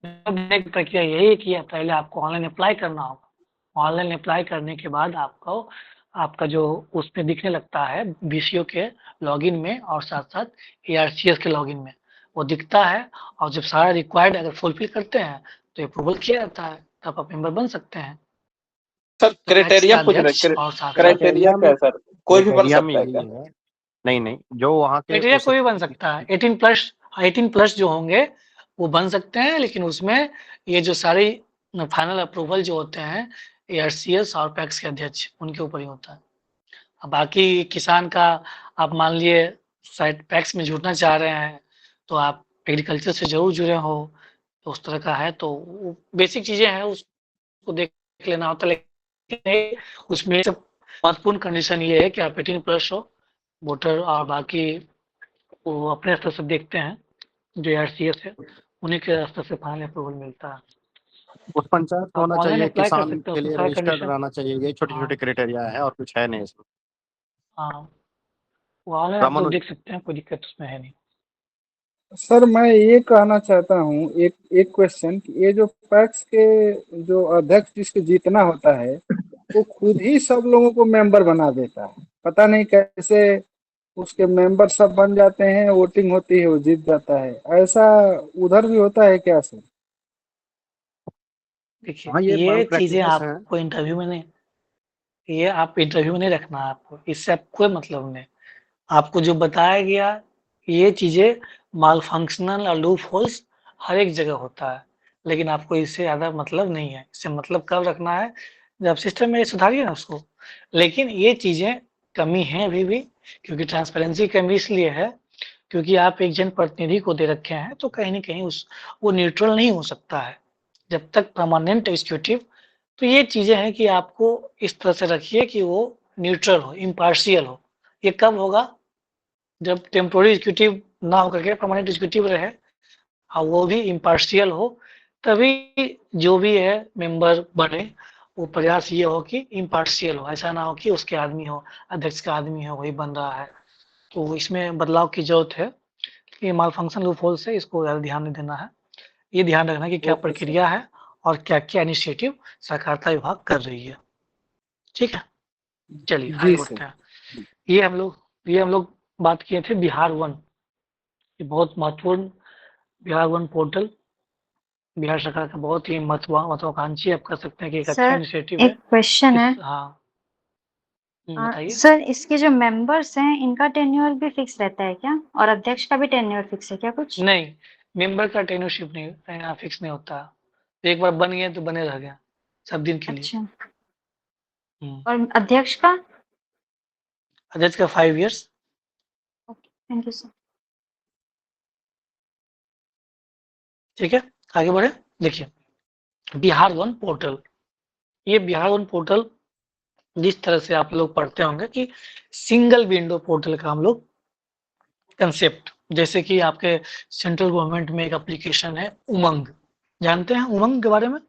बनने की प्रक्रिया यही है कि पहले आपको ऑनलाइन अप्लाई करना होगा। ऑनलाइन अप्लाई करने के बाद आपको आपका जो उसमें दिखने लगता है बीसीओ के लॉगिन में और साथ-साथ एआरसीएस के लॉगिन में, वो दिखता है। और जब सारा रिक्वायर्ड अगर फुलफिल करते हैं तो अप्रूवल किया जाता है, तब आप मेंबर बन सकते हैं। सर पैक्स क्राइटेरिया का पूछ अध्यक्ष रहे, और साथ-साथ क्राइटेरिया क्या है सर? कोई भी बन क्राइटेरिया में सकता है यही क्या? है। नहीं नहीं, जो वहाँ के क्राइटेरिया उस कोई भी बन सकता है। 18 प्लस जो होंगे वो बन सकते हैं, लेकिन उसमें ये जो सारी फाइनल अप्रूवल जो होते हैं एआरसीएस और पैक्स के अध्यक्ष उनके ऊपर ही होता है। अब बाकी किसान का आप मान लिए शायद पैक्स में जुड़ना चाह रहे हैं, तो आप एग्रीकल्चर से ज़रूर जुड़े हो, तो उस तरह का है तो वो बेसिक चीज़ें हैं उसको देख लेना होता है। लेकिन उसमें सब महत्वपूर्ण कंडीशन ये है कि आप 18 प्लस हो, वोटर, और बाकी वो अपने स्तर से देखते हैं, जो एआरसीएस है उन्हीं के स्तर से फाइनल अप्रूवल मिलता है। उस पंचायत को आप होना ऑनलाइन चाहिए, अप्लाई कर किसान सकते हैं, के उसमें लिए सारा रजिस्टर्ड कंडीशन। रहना चाहिए। ये छोटे छोटे हाँ, क्राइटेरिया है और कुछ है नहीं इसमें। हाँ, वो ऑनलाइन आप लोग रामानुज। देख सकते हैं, कोई दिक्कत उसमें है नहीं। सर मैं ये कहना चाहता हूँ, एक एक क्वेश्चन, कि ये जो पैक्स के जो अध्यक्ष जिसको जीतना होता है वो खुद ही सब लोगों को मेंबर बना देता है, पता नहीं कैसे उसके मेंबर सब बन जाते हैं, वोटिंग होती है वो जीत जाता है। ऐसा उधर भी होता है क्या सर? देखिए, हाँ, ये ये चीज़ें प्रैक्टिसेस हैं। आपको इंटरव्यू में नहीं, ये आप इंटरव्यू में नहीं रखना है आपको, इससे आपको कोई मतलब नहीं। आपको जो बताया गया ये चीज़ें माल फंक्शनल और लूप होल्स हर एक जगह होता है, लेकिन आपको इससे ज़्यादा मतलब नहीं है। इससे मतलब कब रखना है, जब सिस्टम में सुधारिए ना उसको। लेकिन ये चीज़ें कमी है अभी भी, क्योंकि ट्रांसपेरेंसी कमी इसलिए है क्योंकि आप एक जनप्रतिनिधि को दे रखे हैं, तो कहीं न कहीं उस वो न्यूट्रल नहीं हो सकता है। जब तक परमानेंट एग्जीक्यूटिव, तो ये चीज़ें हैं कि आपको इस तरह से रखिए कि वो न्यूट्रल हो, इम्पार्शियल हो। ये कब होगा, जब टेम्पोररी एग्जीक्यूटिव ना होकर के परमानेंट एग्जीक्यूटिव रहे और वो भी इम्पार्शियल हो, तभी जो भी है मेंबर बने। वो प्रयास ये हो कि इम्पार्शियल हो, ऐसा ना हो कि उसके आदमी हो, अध्यक्ष का आदमी हो वही बन रहा है। तो इसमें बदलाव की ज़रूरत है। ये माल फंक्शन लूपहोल्स है, इसको ज़्यादा ध्यान नहीं देना है। ये ध्यान रखना कि क्या ओके सर। प्रक्रिया है और क्या-क्या इनिशिएटिव सहकारिता विभाग कर रही है। ठीक है? चलिए आगे जी बढ़ते सर। हैं। ये हम लोग बात किए थे बिहार वन। ये बहुत महत्वपूर्ण बिहार वन पोर्टल बिहार सरकार का बहुत ही महत्वाकांक्षी आप कह सकते हैं कि एक अच्छा सर इनिशिएटिव है। एक क्वेश्चन है। हाँ, बताइए। सर इसके जो मेंबर्स हैं इनका टेन्योर भी फिक्स रहता है क्या, और अध्यक्ष का भी टेन्योर फिक्स है क्या कुछ? नहीं, मेंबर का टेन्योरशिप नहीं फिक्स नहीं होता। एक बार बन गए तो बने रह गए सब दिन के लिए। अच्छा, और अध्यक्ष का? अध्यक्ष का 5 years. Okay, thank you sir. ठीक है, आगे बढ़े। देखिए, बिहार वन पोर्टल, ये बिहार वन पोर्टल जिस तरह से आप लोग पढ़ते होंगे कि सिंगल विंडो पोर्टल का हम लोग कंसेप्ट, जैसे कि आपके सेंट्रल गवर्नमेंट में एक एप्लीकेशन है उमंग, जानते हैं उमंग के बारे में?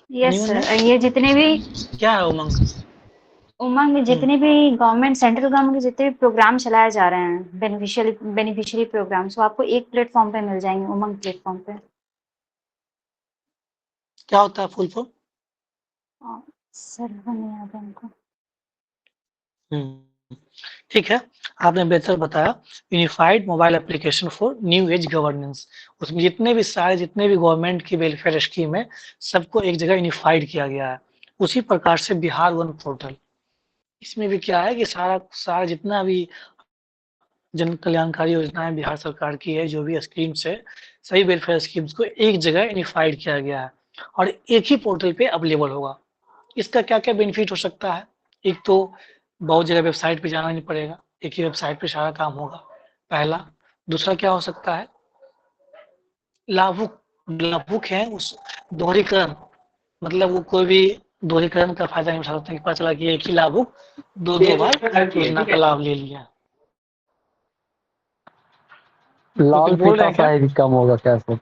यस सर, ये जितने भी क्या है उमंग? उमंग में जितने भी गवर्नमेंट, सेंट्रल गवर्नमेंट के जितने भी प्रोग्राम चलाए जा रहे हैं, बेनिफिशियरी प्रोग्राम्स, वो आपको एक प्लेटफॉर्म पे मिल जाएंगे, उमंग प्लेटफॉर्म पे। क्या होता है फुल फॉर्म? सर वो नहीं याद है हमको। ठीक है, आपने बेहतर बताया। Unified mobile application for new age governance, उसमें जितने भी गवर्नमेंट की वेलफेयर स्कीम है सबको एक जगह यूनिफाइड किया गया है। उसी प्रकार से बिहार वन पोर्टल, इसमें भी क्या है कि सारा जितना भी जन कल्याणकारी योजनाएं बिहार सरकार की है, जो भी स्कीम्स है, सभी वेलफेयर स्कीम्स को एक जगह यूनिफाइड किया गया है और एक ही पोर्टल पे अवेलेबल होगा। इसका क्या-क्या बेनिफिट हो सकता है? एक तो बहुत जगह वेबसाइट पे जाना नहीं पड़ेगा, एक ही वेबसाइट पे सारा काम होगा, पहला। दूसरा क्या हो सकता है, लाभुक है उस दोहरीकरण, मतलब वो कोई भी दोहरीकरण का फायदा नहीं उठा सकते कि पता चला कि एक ही लाभुक दो बार योजना का लाभ ले लिया। लाल बोल रहे पिता हैं क्या? शाही भी कम होगा क्या सर?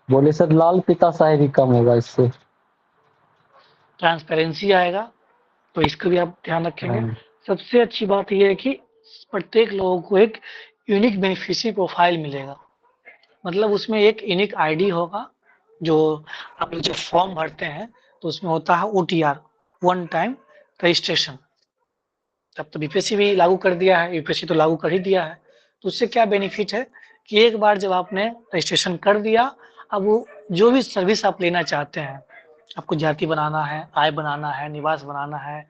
बोले सर लाल पिता शाही भी कम होगा इससे। ट्रांसपेरेंसी आएगा, तो इसको भी आप ध्यान रखेंगे। हाँ। सबसे अच्छी बात यह है कि प्रत्येक लोगों को एक यूनिक बेनिफिशियरी प्रोफाइल मिलेगा, मतलब उसमें एक यूनिक आईडी होगा। जो आप लोग जब फॉर्म भरते हैं तो उसमें होता है OTR, वन टाइम रजिस्ट्रेशन। अब तो बीपीएससी भी लागू कर दिया है, यूपीएससी तो लागू कर ही दिया है। तो उससे क्या बेनिफिट है कि एक बार जब आपने रजिस्ट्रेशन कर दिया, अब वो जो भी सर्विस आप लेना चाहते हैं, आपको जाति बनाना है, आय बनाना है, निवास बनाना है,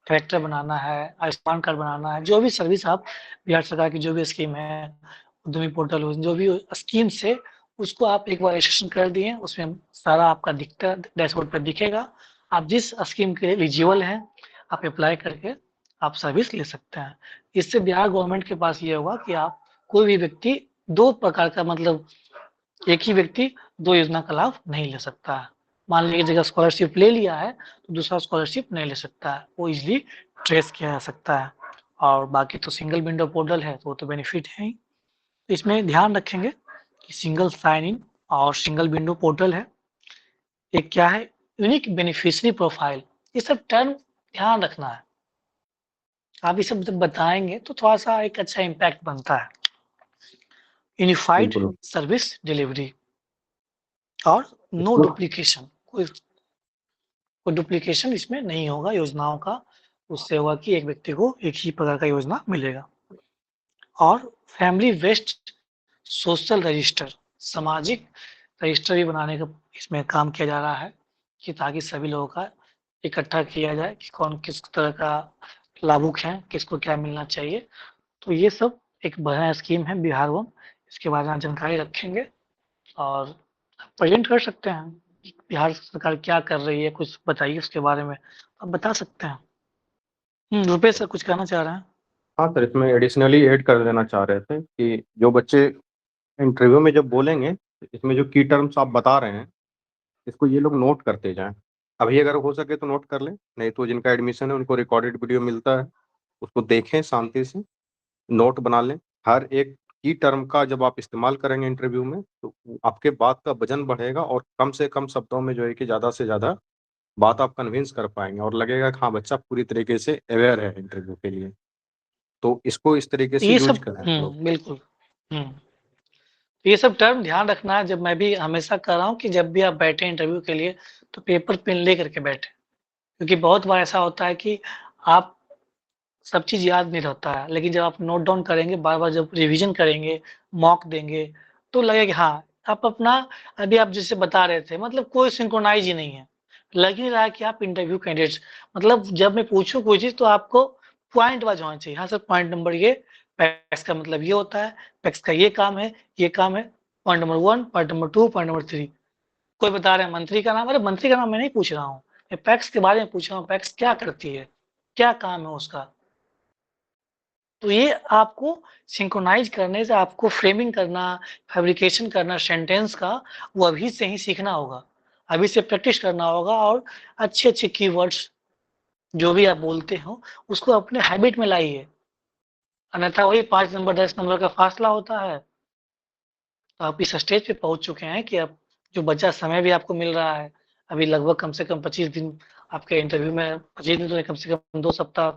कैरेक्टर बनाना है, आयुष्मान कार्ड बनाना है, जो भी सर्विस आप बिहार सरकार की जो भी स्कीम है, उद्यमी पोर्टल हो, जो भी स्कीम से उसको आप एक बार रजिस्ट्रेशन कर दिए, उसमें सारा आपका दिखता डैशबोर्ड पर दिखेगा। आप जिस स्कीम के लिए एलिजिबल हैं, आप अप्लाई करके आप सर्विस ले सकते हैं। इससे बिहार गवर्नमेंट के पास ये होगा कि आप कोई भी व्यक्ति दो प्रकार का, मतलब एक ही व्यक्ति दो योजना का लाभ नहीं ले सकता है। मान लीजिए जगह स्कॉलरशिप ले लिया है तो दूसरा स्कॉलरशिप नहीं ले सकता है, वो इजिली ट्रेस किया जा सकता है। और बाकी तो सिंगल विंडो पोर्टल है तो वो तो बेनिफिट है ही। तो इसमें ध्यान रखेंगे कि सिंगल साइन इन और सिंगल विंडो पोर्टल है। एक क्या है, यूनिक बेनिफिशियरी प्रोफाइल, ये सब टर्म ध्यान रखना है। आप ये सब जब बताएंगे तो थोड़ा सा एक अच्छा इम्पैक्ट बनता है। यूनिफाइड बिल्कुल। सर्विस डिलीवरी और नो डुप्लीकेशन, कोई डुप्लीकेशन इसमें नहीं होगा योजनाओं का। उससे होगा कि एक व्यक्ति को एक ही प्रकार का योजना मिलेगा। और फैमिली वेस्ट सोशल रजिस्टर, सामाजिक रजिस्टर भी बनाने का इसमें काम किया जा रहा है कि ताकि सभी लोगों का इकट्ठा किया जाए कि कौन किस तरह का लाभुक है, किसको क्या मिलना चाहिए। तो ये सब एक बढ़िया स्कीम है बिहार वन, इसके बारे में जानकारी रखेंगे और प्रेजेंट कर सकते हैं। बिहार सरकार क्या कर रही है, कुछ बताइए उसके बारे में, आप बता सकते हैं। रुपेश सर कुछ कहना चाह रहे हैं? हाँ सर, इसमें एडिशनली ऐड कर देना चाह रहे थे कि जो बच्चे इंटरव्यू में जब बोलेंगे, इसमें जो की टर्म्स आप बता रहे हैं, इसको ये लोग नोट करते जाएं। अभी अगर हो सके तो नोट कर लें, नहीं तो जिनका एडमिशन है उनको रिकॉर्डेड वीडियो मिलता है, उसको देखें शांति से, नोट बना लें। हर एक की टर्म का जब आप इस्तेमाल करेंगे इंटरव्यू में तो आपके बात का वजन बढ़ेगा और कम से कम शब्दों में जो है कि ज़्यादा से ज़्यादा बात आप कन्विंस कर पाएंगे और लगेगा कि हाँ बच्चा पूरी तरीके से अवेयर है इंटरव्यू के लिए। तो इसको इस तरीके से ये यूज सब करें आप लोग। बिल्कुल। ये सब टर्म ध्यान रखना है। जब मैं भी हमेशा कर रहा हूँ कि जब भी आप बैठे इंटरव्यू के लिए तो पेपर पेन ले करके बैठे, क्योंकि बहुत बार ऐसा होता है कि आप सब चीज़ याद नहीं रहता है, लेकिन जब आप नोट डाउन करेंगे, बार-बार जब रिवीजन करेंगे, मॉक देंगे, तो लगेगा कि हाँ, आप अपना अभी आप जैसे बता रहे थे, मतलब कोई सिंक्रोनाइज़ ही नहीं है। लग ही रहा है कि आप इंटरव्यू कैंडिडेट्स, मतलब जब मैं पूछूँ कोई चीज़ तो आपको पॉइंट वाइज़ होना चाहिए। हाँ सर, पॉइंट नंबर ये, पैक्स का मतलब ये होता है, पैक्स का ये काम है, point number 1, point number 2, point number 3। कोई बता रहे हैं मंत्री का नाम, अरे मंत्री का नाम मैं नहीं पूछ रहा हूँ, मैं पैक्स के बारे में पूछ रहा हूँ, पैक्स क्या करती है, क्या काम है उसका। तो ये आपको सिंक्रोनाइज करने से, आपको फ्रेमिंग करना, फैब्रिकेशन करना सेंटेंस का, वो अभी से ही सीखना होगा, अभी से प्रैक्टिस करना होगा। और अच्छे-अच्छे कीवर्ड्स जो भी आप बोलते हो उसको अपने हैबिट में लाइए, अन्यथा वही 5 नंबर 10 नंबर का फासला होता है। तो आप इस स्टेज पे पहुंच चुके हैं कि अब जो बचा समय भी आपको मिल रहा है, अभी लगभग कम से कम 25 दिन आपके इंटरव्यू में, 25 दिन तो नहीं, कम से कम 2 सप्ताह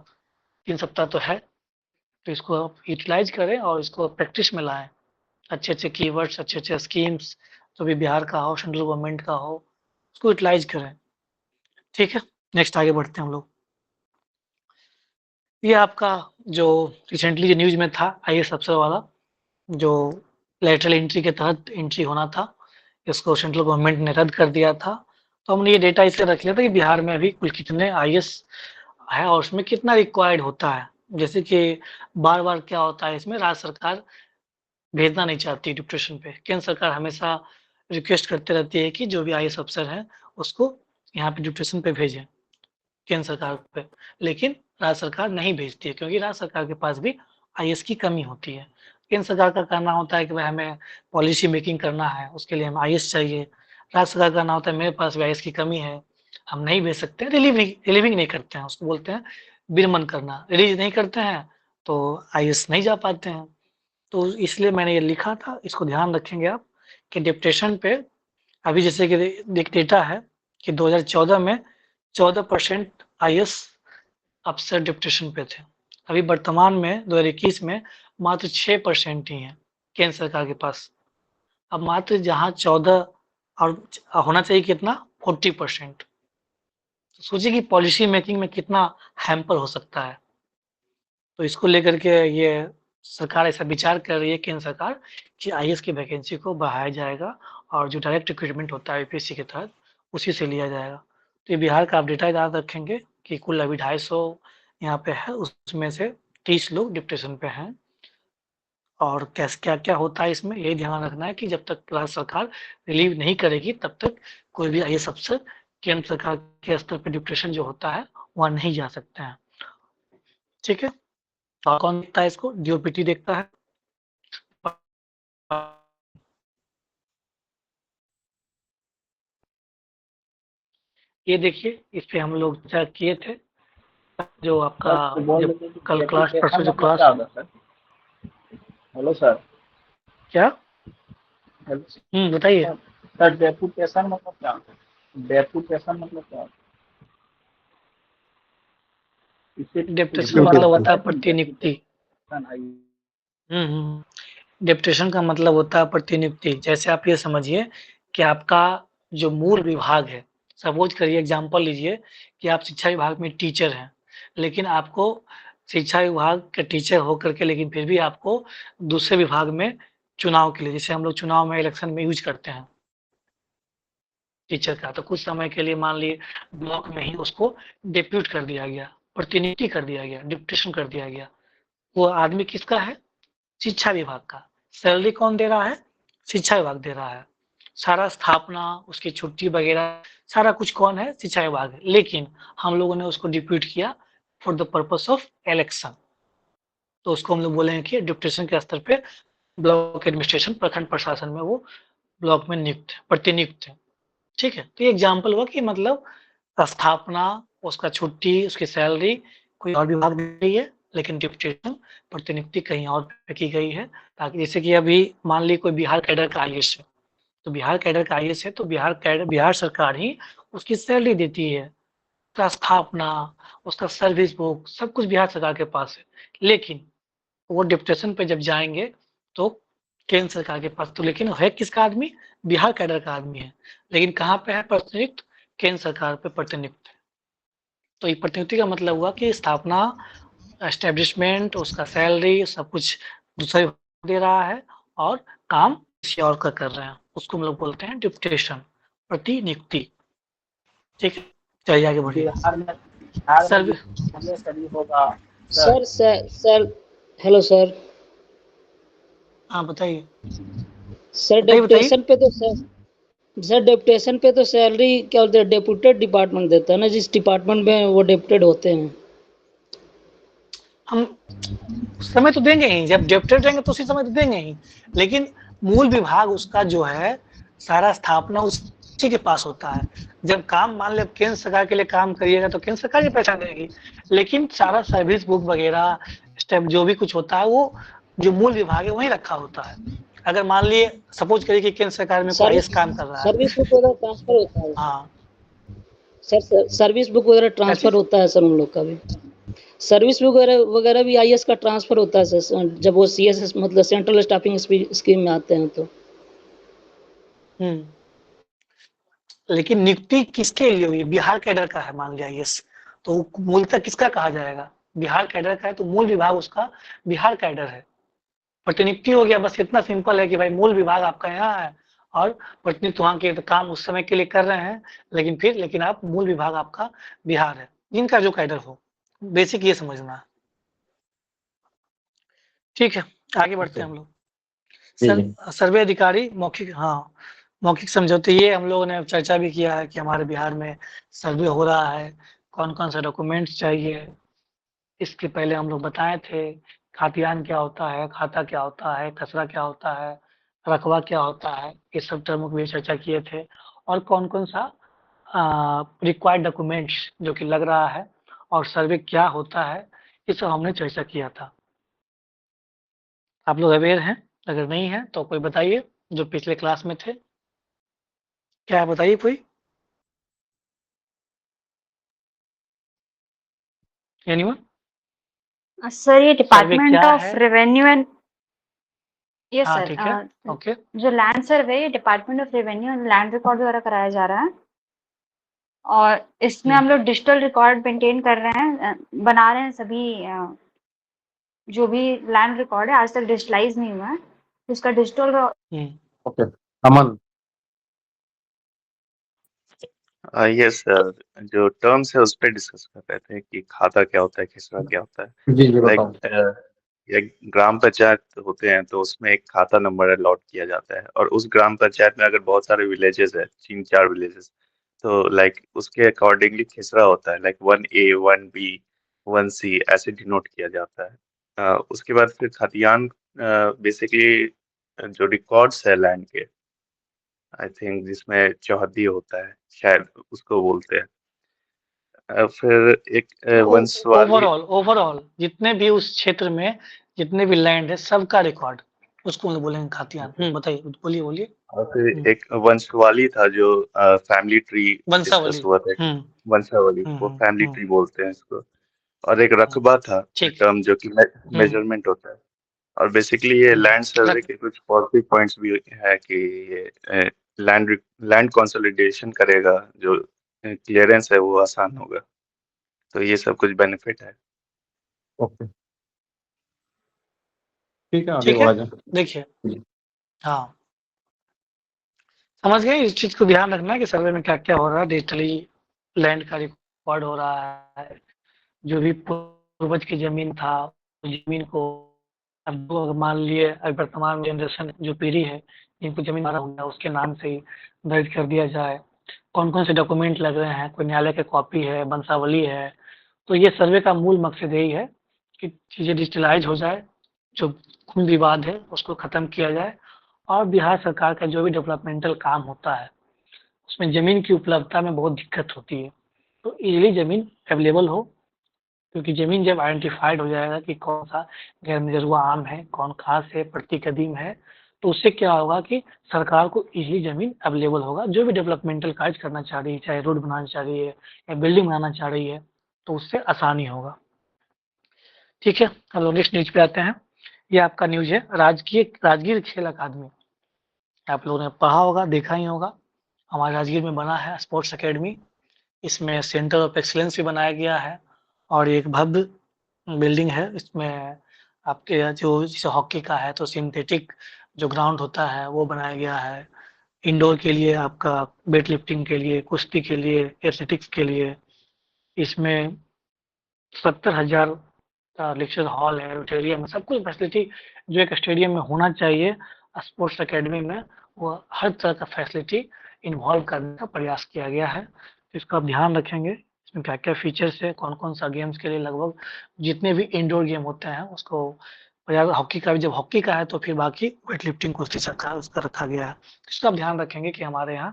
3 सप्ताह तो है। तो इसको आप यूटिलाइज करें और इसको प्रैक्टिस में लाएं। अच्छे-अच्छे कीवर्ड्स, अच्छे-अच्छे स्कीम्स जो भी बिहार का हो, सेंट्रल गवर्नमेंट का हो, उसको यूटिलाइज करें। ठीक है, नेक्स्ट आगे बढ़ते हैं हम लोग। ये आपका जो रिसेंटली जो न्यूज़ में था आईएएस अफसर वाला, जो लेटरल एंट्री के तहत एंट्री होना था, इसको सेंट्रल गवर्नमेंट ने रद्द कर दिया था। तो हमने ये डेटा इसलिए रख लिया था कि बिहार में अभी कुल कितने आईएएस है और उसमें कितना रिक्वायर्ड होता है। जैसे कि बार-बार क्या होता है, इसमें राज्य सरकार भेजना नहीं चाहती डिप्यूटेशन पे। केंद्र सरकार हमेशा रिक्वेस्ट करते रहती है कि जो भी आईएएस अफसर हैं, उसको यहाँ पे डिप्यूटेशन पे भेजें, केंद्र सरकार पे। लेकिन राज्य सरकार नहीं भेजती है, क्योंकि राज्य सरकार के पास भी आईएएस की कमी होती है। केंद्र सरकार का कहना होता है कि भाई हमें पॉलिसी मेकिंग करना है, उसके लिए हमें आईएएस चाहिए। राज्य सरकार का कहना होता है मेरे पास भी आईएएस की कमी है, हम नहीं भेज सकते हैं, रिलीविंग नहीं करते हैं, उसको बोलते हैं विनिर्मन करना। रिलीज़ नहीं करते हैं, तो आईएएस नहीं जा पाते हैं। तो इसलिए मैंने ये लिखा था, इसको ध्यान रखेंगे आप कि डिप्टेशन पे अभी जैसे कि डेटा है कि 2014 में 14% आईएएस अफसर डिप्टेशन पे थे। अभी वर्तमान में 2021 में मात्र 6% ही है केंद्र सरकार के पास। अब मात्र जहाँ 14 और होना चाहिए कितना 40%। तो सोचिए कि पॉलिसी मेकिंग में कितना हैम्पर हो सकता है। तो इसको लेकर के ये सरकार ऐसा विचार कर रही है केंद्र सरकार कि आईएएस की वैकेंसी को बढ़ाया जाएगा और जो डायरेक्ट रिक्रूटमेंट होता है यूपीएससी के तहत उसी से लिया जाएगा। तो ये बिहार का आप डेटा याद रखेंगे कि कुल अभी 250 यहाँ पे है, उसमें से 30 लोग डिप्टेशन पे हैं। और कैसे क्या-क्या होता है इसमें यही ध्यान रखना है कि जब तक राज्य सरकार रिलीव नहीं करेगी तब तक कोई भी आईएएस अफसर केंद्र सरकार के स्तर पे डिप्टेशन जो होता है वहाँ नहीं जा सकते हैं। ठीक है? और कौन देखता है इसको? डीओपीटी देखता है। ये देखिए इस पे हम लोग चर्चा किए थे जो आपका जब कल क्लास परसों जो क्लास हेलो सर। क्या हेलो बताइए। सर डेपुटेशन मतलब क्या होता है? डेपुटेशन मतलब क्या होता है? डेप्यूटेशन का मतलब होता है प्रतिनियुक्ति। डेप्यूटेशन का मतलब होता है प्रतिनियुक्ति। जैसे आप ये समझिए कि आपका जो मूल विभाग है, सपोज करिए एग्जांपल लीजिए कि आप शिक्षा विभाग में टीचर हैं, लेकिन आपको शिक्षा विभाग के टीचर होकर के लेकिन फिर भी आपको दूसरे विभाग में चुनाव के लिए, जैसे हम लोग चुनाव में इलेक्शन में यूज करते हैं टीचर का, तो कुछ समय के लिए मान लिए ब्लॉक में ही उसको डिप्यूट कर दिया गया, प्रतिनियुक्ति कर दिया गया, डिप्यूटेशन कर दिया गया। वो आदमी किसका है? शिक्षा विभाग का। सैलरी कौन दे रहा है? शिक्षा विभाग दे रहा है। सारा स्थापना, उसकी छुट्टी वगैरह सारा कुछ कौन है? शिक्षा विभाग है। लेकिन हम लोगों ने उसको डिप्यूट किया for the purpose of election, तो उसको हम लोग बोलेंगे कि डिप्यूटेशन के स्तर पे ब्लॉक एडमिनिस्ट्रेशन प्रखंड प्रशासन में वो ब्लॉक में नियुक्त प्रतिनियुक्त है। ठीक है? तो ये एग्जाम्पल हुआ कि मतलब स्थापना, उसका छुट्टी, उसकी सैलरी कोई और विभाग दे रही है, लेकिन डिप्यूटेशन प्रतिनियुक्ति कहीं और पे की गई है, ताकि जैसे कि अभी मान ली कोई बिहार कैडर का आईएएस है, तो बिहार कैडर का आईएएस है तो बिहार सरकार ही उसकी सैलरी देती है, उसका स्थापना, उसका सर्विस बुक सब कुछ बिहार सरकार के पास है। लेकिन वो डिप्यूटेशन पे जब जाएंगे तो केंद्र सरकार के पास, तो लेकिन है किसका आदमी? बिहार कैडर का आदमी है, लेकिन कहाँ पे है प्रतिनियुक्त? केंद्र सरकार पे प्रतिनियुक्त है। तो ये प्रतिनियुक्ति का मतलब हुआ कि स्थापना, एस्टेब्लिशमेंट, उसका सैलरी सब कुछ दूसरा विभाग दे रहा है और काम किसी और का कर रहे हैं, उसको हम लोग बोलते हैं डिप्यूटेशन, प्रतिनियुक्ति। ठीक है, चलिए आगे बढ़िए। Sir hello sir. हाँ बताइए। सर डेपुटेशन पे तो सर डेपुटेशन पे तो सैलरी क्या बोलते हैं डेपुटेड डिपार्टमेंट देता है ना, जिस डिपार्टमेंट में वो डेपुटेड होते हैं। हम समय तो देंगे ही, जब डेप्यूटेड रहेंगे तो उसी समय तो देंगे ही, लेकिन मूल विभाग उसका जो है सारा स्थापना उसी के पास होता है। जब काम मान ले केंद्र सरकार के लिए काम करिएगा तो केंद्र सरकार ही पैसा देगी, लेकिन सारा सर्विस बुक वगैरह स्टेप जो भी कुछ होता है वो जो मूल विभाग है वही रखा होता है। अगर मान लिए सपोज करिए कि केंद्र सरकार में कोई आईएएस काम कर रहा है, सर्विस बुक वगैरह ट्रांसफर होता है। हाँ सर सर्विस बुक वगैरह ट्रांसफर होता है सर उन लोग का भी। सर्विस वगैरह भी आईएएस का ट्रांसफर होता है सर, जब वो सीएसएस मतलब सेंट्रल स्टाफिंग स्कीम में आते हैं तो। लेकिन नियुक्ति किसके लिए हुई? बिहार कैडर का है मान लिया आईएएस, तो मूलतः किसका कहा जाएगा? बिहार कैडर का है, तो मूल विभाग उसका बिहार कैडर है। प्रतिनियुक्ति हो गया, बस इतना सिंपल है कि भाई मूल विभाग आपका यहाँ है और प्रतिनियुक्त वहाँ के काम उस समय के लिए कर रहे हैं, लेकिन आप मूल विभाग आपका बिहार है, जिनका जो कैडर हो। बेसिक ये समझना है। ठीक है, आगे बढ़ते हैं हम लोग। सर्वे अधिकारी मौखिक, हाँ मौखिक समझौते, ये हम लोगों ने चर्चा भी किया है कि हमारे बिहार में सर्वे हो रहा है, कौन कौन सा डॉक्यूमेंट्स चाहिए। इसके पहले हम लोग बताए थे खातियान क्या होता है, खाता क्या होता है, खसरा क्या होता है, रकबा क्या होता है, ये सब टर्मों की भी चर्चा किए थे। और कौन कौन सा रिक्वायर्ड डॉक्यूमेंट्स जो कि लग रहा है और सर्वे क्या होता है, ये सब हमने चर्चा किया था। आप लोग अवेयर हैं? अगर नहीं है तो कोई बताइए जो पिछले क्लास में थे। क्या बताइए कोई? एनीवन? सर ये सर्वे डिपार्टमेंट क्या ऑफ है? रेवेन्यू एंड यस हाँ सर, ठीक है, ओके। जो land survey department of revenue and land record द्वारा कराया जा रहा है और इसमें हम लोग डिजिटल रिकॉर्ड मेंटेन कर रहे हैं, बना रहे हैं सभी जो भी लैंड रिकॉर्ड है आज तक डिजिटलाइज नहीं हुआ है, तो उसका डिजिटल ओके अमन। यस सर, जो टर्म्स है उस पर डिस्कस कर रहे थे कि खाता क्या होता है, खिसरा क्या होता है। जी जी लाइक बताओ। एक ग्राम पंचायत होते हैं तो उसमें एक खाता नंबर अलॉट किया जाता है और उस ग्राम पंचायत में अगर बहुत सारे विलेजेस है, 3-4 विलेजेस, तो लाइक उसके अकॉर्डिंगली खिसरा होता है, लाइक 1A 1B 1C ऐसे डिनोट किया जाता है। उसके बाद फिर खतियान बेसिकली जो रिकॉर्ड्स है लैंड के, आई थिंक जिसमें चौहद्दी होता है शायद उसको बोलते हैं। फिर एक वंशवाली। ओवरऑल ओवरऑल जितने भी उस क्षेत्र में जितने भी लैंड है सबका रिकॉर्ड, उसको हम लोग बोलेंगे खातियान। बताइए, बोलिए बोलिए। और फिर एक वंशवाली था जो फैमिली ट्री डिस्कस वंशावली। हुआ था। वंशावली, वो फैमिली ट्री बोलते हैं इसको। और एक रकबा था ठीक। टर्म जो कि मेजरमेंट होता है। और बेसिकली ये लैंड सर्वे के कुछ पॉजिटिव पॉइंट्स भी है कि ये लैंड कंसोलिडेशन करेगा, जो क्लियरेंस है वो आसान होगा, तो ये सब कुछ बेनिफिट है। ओके ठीक है, आगे ठीक है, बढ़ा जाए। देखिए, हाँ समझ गए। इस चीज को ध्यान रखना है कि सर्वे में क्या क्या हो रहा है। डिजिटली लैंड का रिकॉर्ड हो रहा है, जो भी पूर्वज की जमीन था उस जमीन को अब वो अगर मान लिए अगर वर्तमान जनरेशन जो पीढ़ी है जिनको जमीन मारा हुआ है उसके नाम से ही दर्ज कर दिया जाए। कौन कौन से डॉक्यूमेंट लग रहे हैं, कोई न्यायालय की कॉपी है, वंशावली है। तो ये सर्वे का मूल मकसद यही है कि चीज़ें डिजिटलाइज हो जाए, जो खून विवाद है उसको खत्म किया जाए और बिहार सरकार का जो भी डेवलपमेंटल काम होता है उसमें जमीन की उपलब्धता में बहुत दिक्कत होती है, तो इजीली जमीन अवेलेबल हो। क्योंकि जमीन जब आइडेंटिफाइड हो जाएगा कि कौन सा गैर मजरूआ आम है, कौन खास है, प्रति कदीम है, तो उससे क्या होगा कि सरकार को इजीली जमीन अवेलेबल होगा। जो भी डेवलपमेंटल कार्य करना चाह रही है, चाहे रोड बनाना चाह रही है या बिल्डिंग बनाना चाह रही है, तो उससे आसानी होगा। ठीक है, अब लोग नेक्स्ट न्यूज पे आते हैं। ये आपका न्यूज है राजगीर खेल अकादमी। आप लोगों ने पढ़ा होगा, देखा ही होगा। हमारे राजगीर में बना है स्पोर्ट्स अकेडमी। इसमें सेंटर ऑफ एक्सीलेंस भी बनाया गया है और एक भव्य बिल्डिंग है। इसमें आपके जो जैसे हॉकी का है तो सिंथेटिक जो ग्राउंड होता है वो बनाया गया है। इंडोर के लिए आपका वेट लिफ्टिंग के लिए, कुश्ती के लिए, एथलेटिक्स के लिए इसमें 70,000 का लेक्चर हॉल है, ऑडिटोरियम है, सब कुछ फैसिलिटी जो एक स्टेडियम में होना चाहिए स्पोर्ट्स एकेडमी में, वो हर तरह का फैसिलिटी इन्वॉल्व करने का प्रयास किया गया है। तो इसका आप ध्यान रखेंगे इसमें क्या क्या फीचर्स है, कौन कौन सा गेम्स के लिए लगभग जितने भी इंडोर गेम होते हैं उसको हॉकी का भी जब हॉकी का है तो फिर बाकी वेट लिफ्टिंग कुश्ती सबका उसका रखा गया है। इसका आप ध्यान रखेंगे कि हमारे यहाँ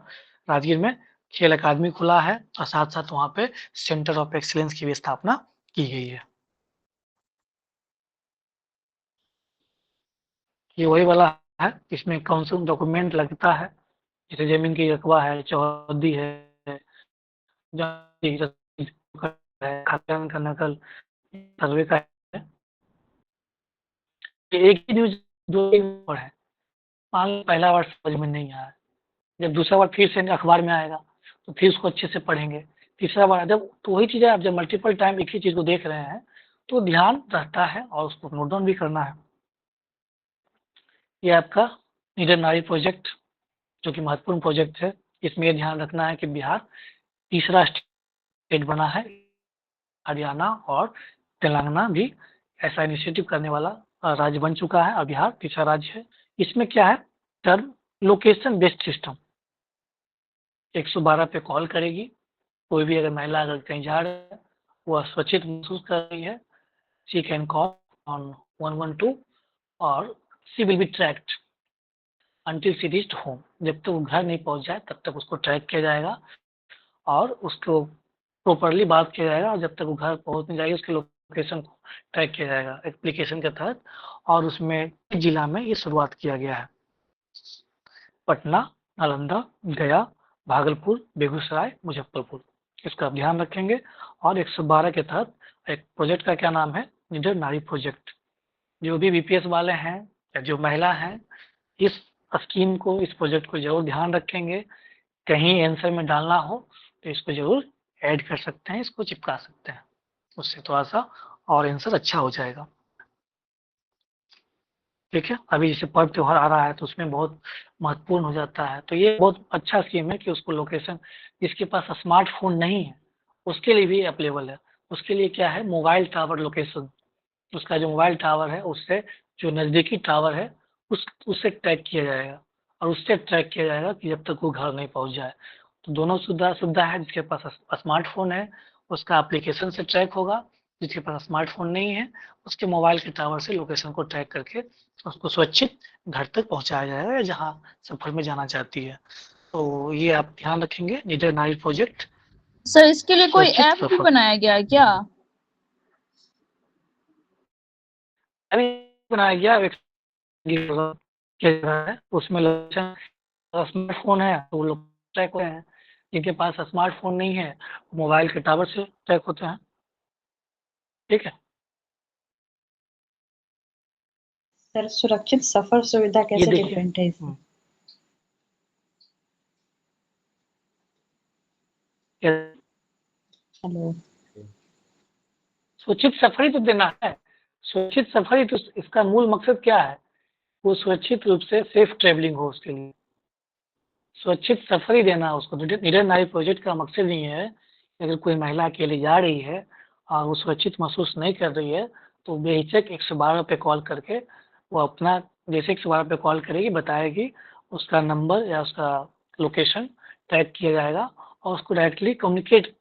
राजगीर में खेल अकादमी खुला है और साथ साथ वहाँ पे सेंटर ऑफ एक्सीलेंस की भी स्थापना की गई है। ये वही वाला है, इसमें कौन सा डॉक्यूमेंट लगता है, जैसे जमीन की रकबा है, चौहद्दी है, खाद्यान्न का नकल, सर्वे का है। ये एक ही न्यूज दो पर है। मान लो पहला बार समझ में नहीं आया, जब दूसरा बार फिर से अखबार में आएगा तो फिर उसको अच्छे से पढ़ेंगे। तीसरा बार जब तो वही चीज़ है, आप जब मल्टीपल टाइम एक ही चीज़ को देख रहे हैं तो ध्यान रहता है और उसको नोट डाउन भी करना है। ये आपका नीडर नारी प्रोजेक्ट जो कि महत्वपूर्ण प्रोजेक्ट है। इसमें ये ध्यान रखना है कि बिहार तीसरा स्टेट बना है, हरियाणा और तेलंगाना भी ऐसा इनिशिएटिव करने वाला राज्य बन चुका है और बिहार तीसरा राज्य है। इसमें क्या है, टर्म लोकेशन बेस्ड सिस्टम 112 पे कॉल करेगी। कोई भी अगर महिला अगर कहीं जा रही है, वो असुरक्षित महसूस कर रही है, शी कैन कॉल ऑन 112 और she will be tracked until she reached home. जब तक वो घर नहीं पहुंच जाए तब तक उसको ट्रैक किया जाएगा और उसको प्रॉपरली बात किया जाएगा और जब तक वो घर पहुंच नहीं जाएगी उसके लोकेशन को ट्रैक किया जाएगा एप्लीकेशन के तहत, और उसमें जिला में ये शुरुआत किया गया है। पटना, नालंदा, गया, भागलपुर, बेगूसराय, मुजफ्फरपुर, इसका आप ध्यान रखेंगे। और 112 के तहत एक प्रोजेक्ट का क्या नाम है, निडर नारी प्रोजेक्ट। जो भी बीपीएस वाले हैं या जो महिला हैं, इस स्कीम को, इस प्रोजेक्ट को जरूर ध्यान रखेंगे। कहीं आंसर में डालना हो तो इसको जरूर ऐड कर सकते हैं, इसको चिपका सकते हैं, उससे थोड़ा सा और आंसर अच्छा हो जाएगा। ठीक है, अभी जैसे पर्व त्योहार आ रहा है तो उसमें बहुत महत्वपूर्ण हो जाता है, तो ये बहुत अच्छा स्कीम है कि उसको लोकेशन, जिसके पास स्मार्टफोन नहीं है उसके लिए भी अवेलेबल है। उसके लिए क्या है, मोबाइल टावर लोकेशन, उसका जो मोबाइल टावर है उससे जो नज़दीकी टावर है उससे ट्रैक किया जाएगा, और उससे ट्रैक किया जाएगा कि जब तक वो घर नहीं पहुंच जाए। तो दोनों सुविधा है। जिसके पास स्मार्टफोन है उसका एप्लीकेशन से ट्रैक होगा, जिसके पास स्मार्टफोन नहीं है उसके मोबाइल के टावर से लोकेशन को ट्रैक करके उसको सुरक्षित घर तक पहुंचाया जाएगा, या जहाँ सफर में जाना चाहती है। तो ये आप ध्यान रखेंगे, निडर नारी प्रोजेक्ट। सर इसके लिए कोई सुरक्षित ऐप भी सफर बनाया गया है क्या? अभी बनाया गया है, उसमें लोकेशन, स्मार्टफोन है तो वो लोग ट्रैक होते हैं, जिनके पास स्मार्टफोन नहीं है मोबाइल के टावर से ट्रैक होते हैं। ठीक है, सर सुरक्षित सफर सुविधा ये कैसे देखिए। डिफरेंट है इससे? हेलो, सुरक्षित सफर ही तो देना है, सुरक्षित सफर ही तो इसका मूल मकसद क्या है, वो सुरक्षित रूप से सेफ ट्रेवलिंग हो, उसके लिए सुरक्षित सफर ही देना है उसको। निडर नारी प्रोजेक्ट का मकसद ही है कि अगर कोई महिला अकेले जा रही है और वो सुरक्षित महसूस नहीं कर रही है तो बेहिचक 112 पे कॉल करके वो अपना, जैसे 112 पे कॉल करेगी बताएगी, उसका नंबर या उसका लोकेशन ट्रैक किया जाएगा और उसको डायरेक्टली कम्युनिकेट,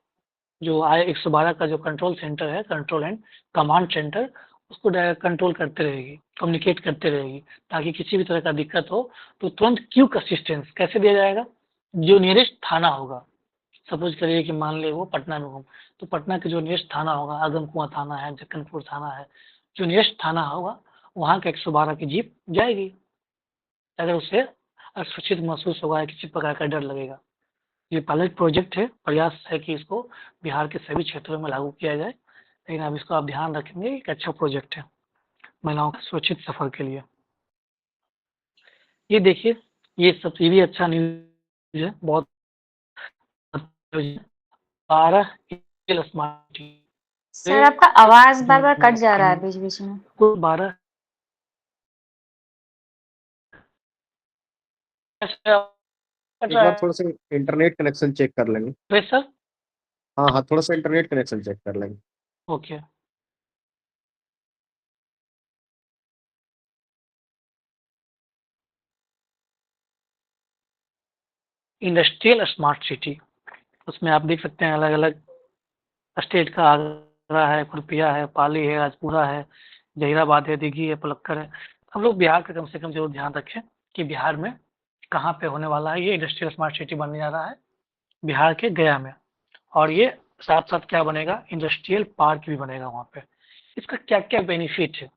जो आए 112 का जो कंट्रोल सेंटर है, कंट्रोल एंड कमांड सेंटर, उसको कंट्रोल करते रहेगी, कम्युनिकेट करते रहेगी, ताकि किसी भी तरह का दिक्कत हो तो तुरंत क्विक असिस्टेंस कैसे दिया जाएगा, जो नियरेस्ट थाना होगा। सपोज करिए कि मान ले वो पटना में हो, तो पटना के जो नियरेस्ट थाना होगा, आगम कुआं थाना है, जक्कनपुर थाना है, जो नियरेस्ट थाना होगा वहाँ का 112 की जीप जाएगी। अगर उसे असुरक्षित महसूस होगा या किसी प्रकार का डर लगेगा। ये पायलट प्रोजेक्ट है, प्रयास है कि इसको बिहार के सभी क्षेत्रों में लागू किया जाए, लेकिन अब इसको आप ध्यान रखेंगे, एक अच्छा प्रोजेक्ट है महिलाओं के सुरक्षित सफर के लिए। ये देखिए, ये सब भी अच्छा न्यूज है, बहुत 12 स्मार्ट सर आपका आवाज बार बार कट जा रहा है बीच बीच में। 12 एक बार थोड़ा सा इंटरनेट कनेक्शन चेक कर लेंगे। सर हाँ हाँ, थोड़ा सा इंटरनेट कनेक्शन चेक कर लेंगे। ओके। इंडस्ट्रियल स्मार्ट सिटी, उसमें आप देख सकते हैं अलग अलग स्टेट का, आगरा है, खुरपिया है, पाली है, राजपुरा है, जहीराबाद है, दिघी है, पलक्कड़ है। हम लोग बिहार का कम से कम जरूर ध्यान रखें कि बिहार में कहाँ पे होने वाला है, ये इंडस्ट्रियल स्मार्ट सिटी बनने जा रहा है बिहार के गया में। और ये साथ साथ क्या बनेगा, इंडस्ट्रियल पार्क भी बनेगा वहाँ पे। इसका क्या क्या बेनिफिट है,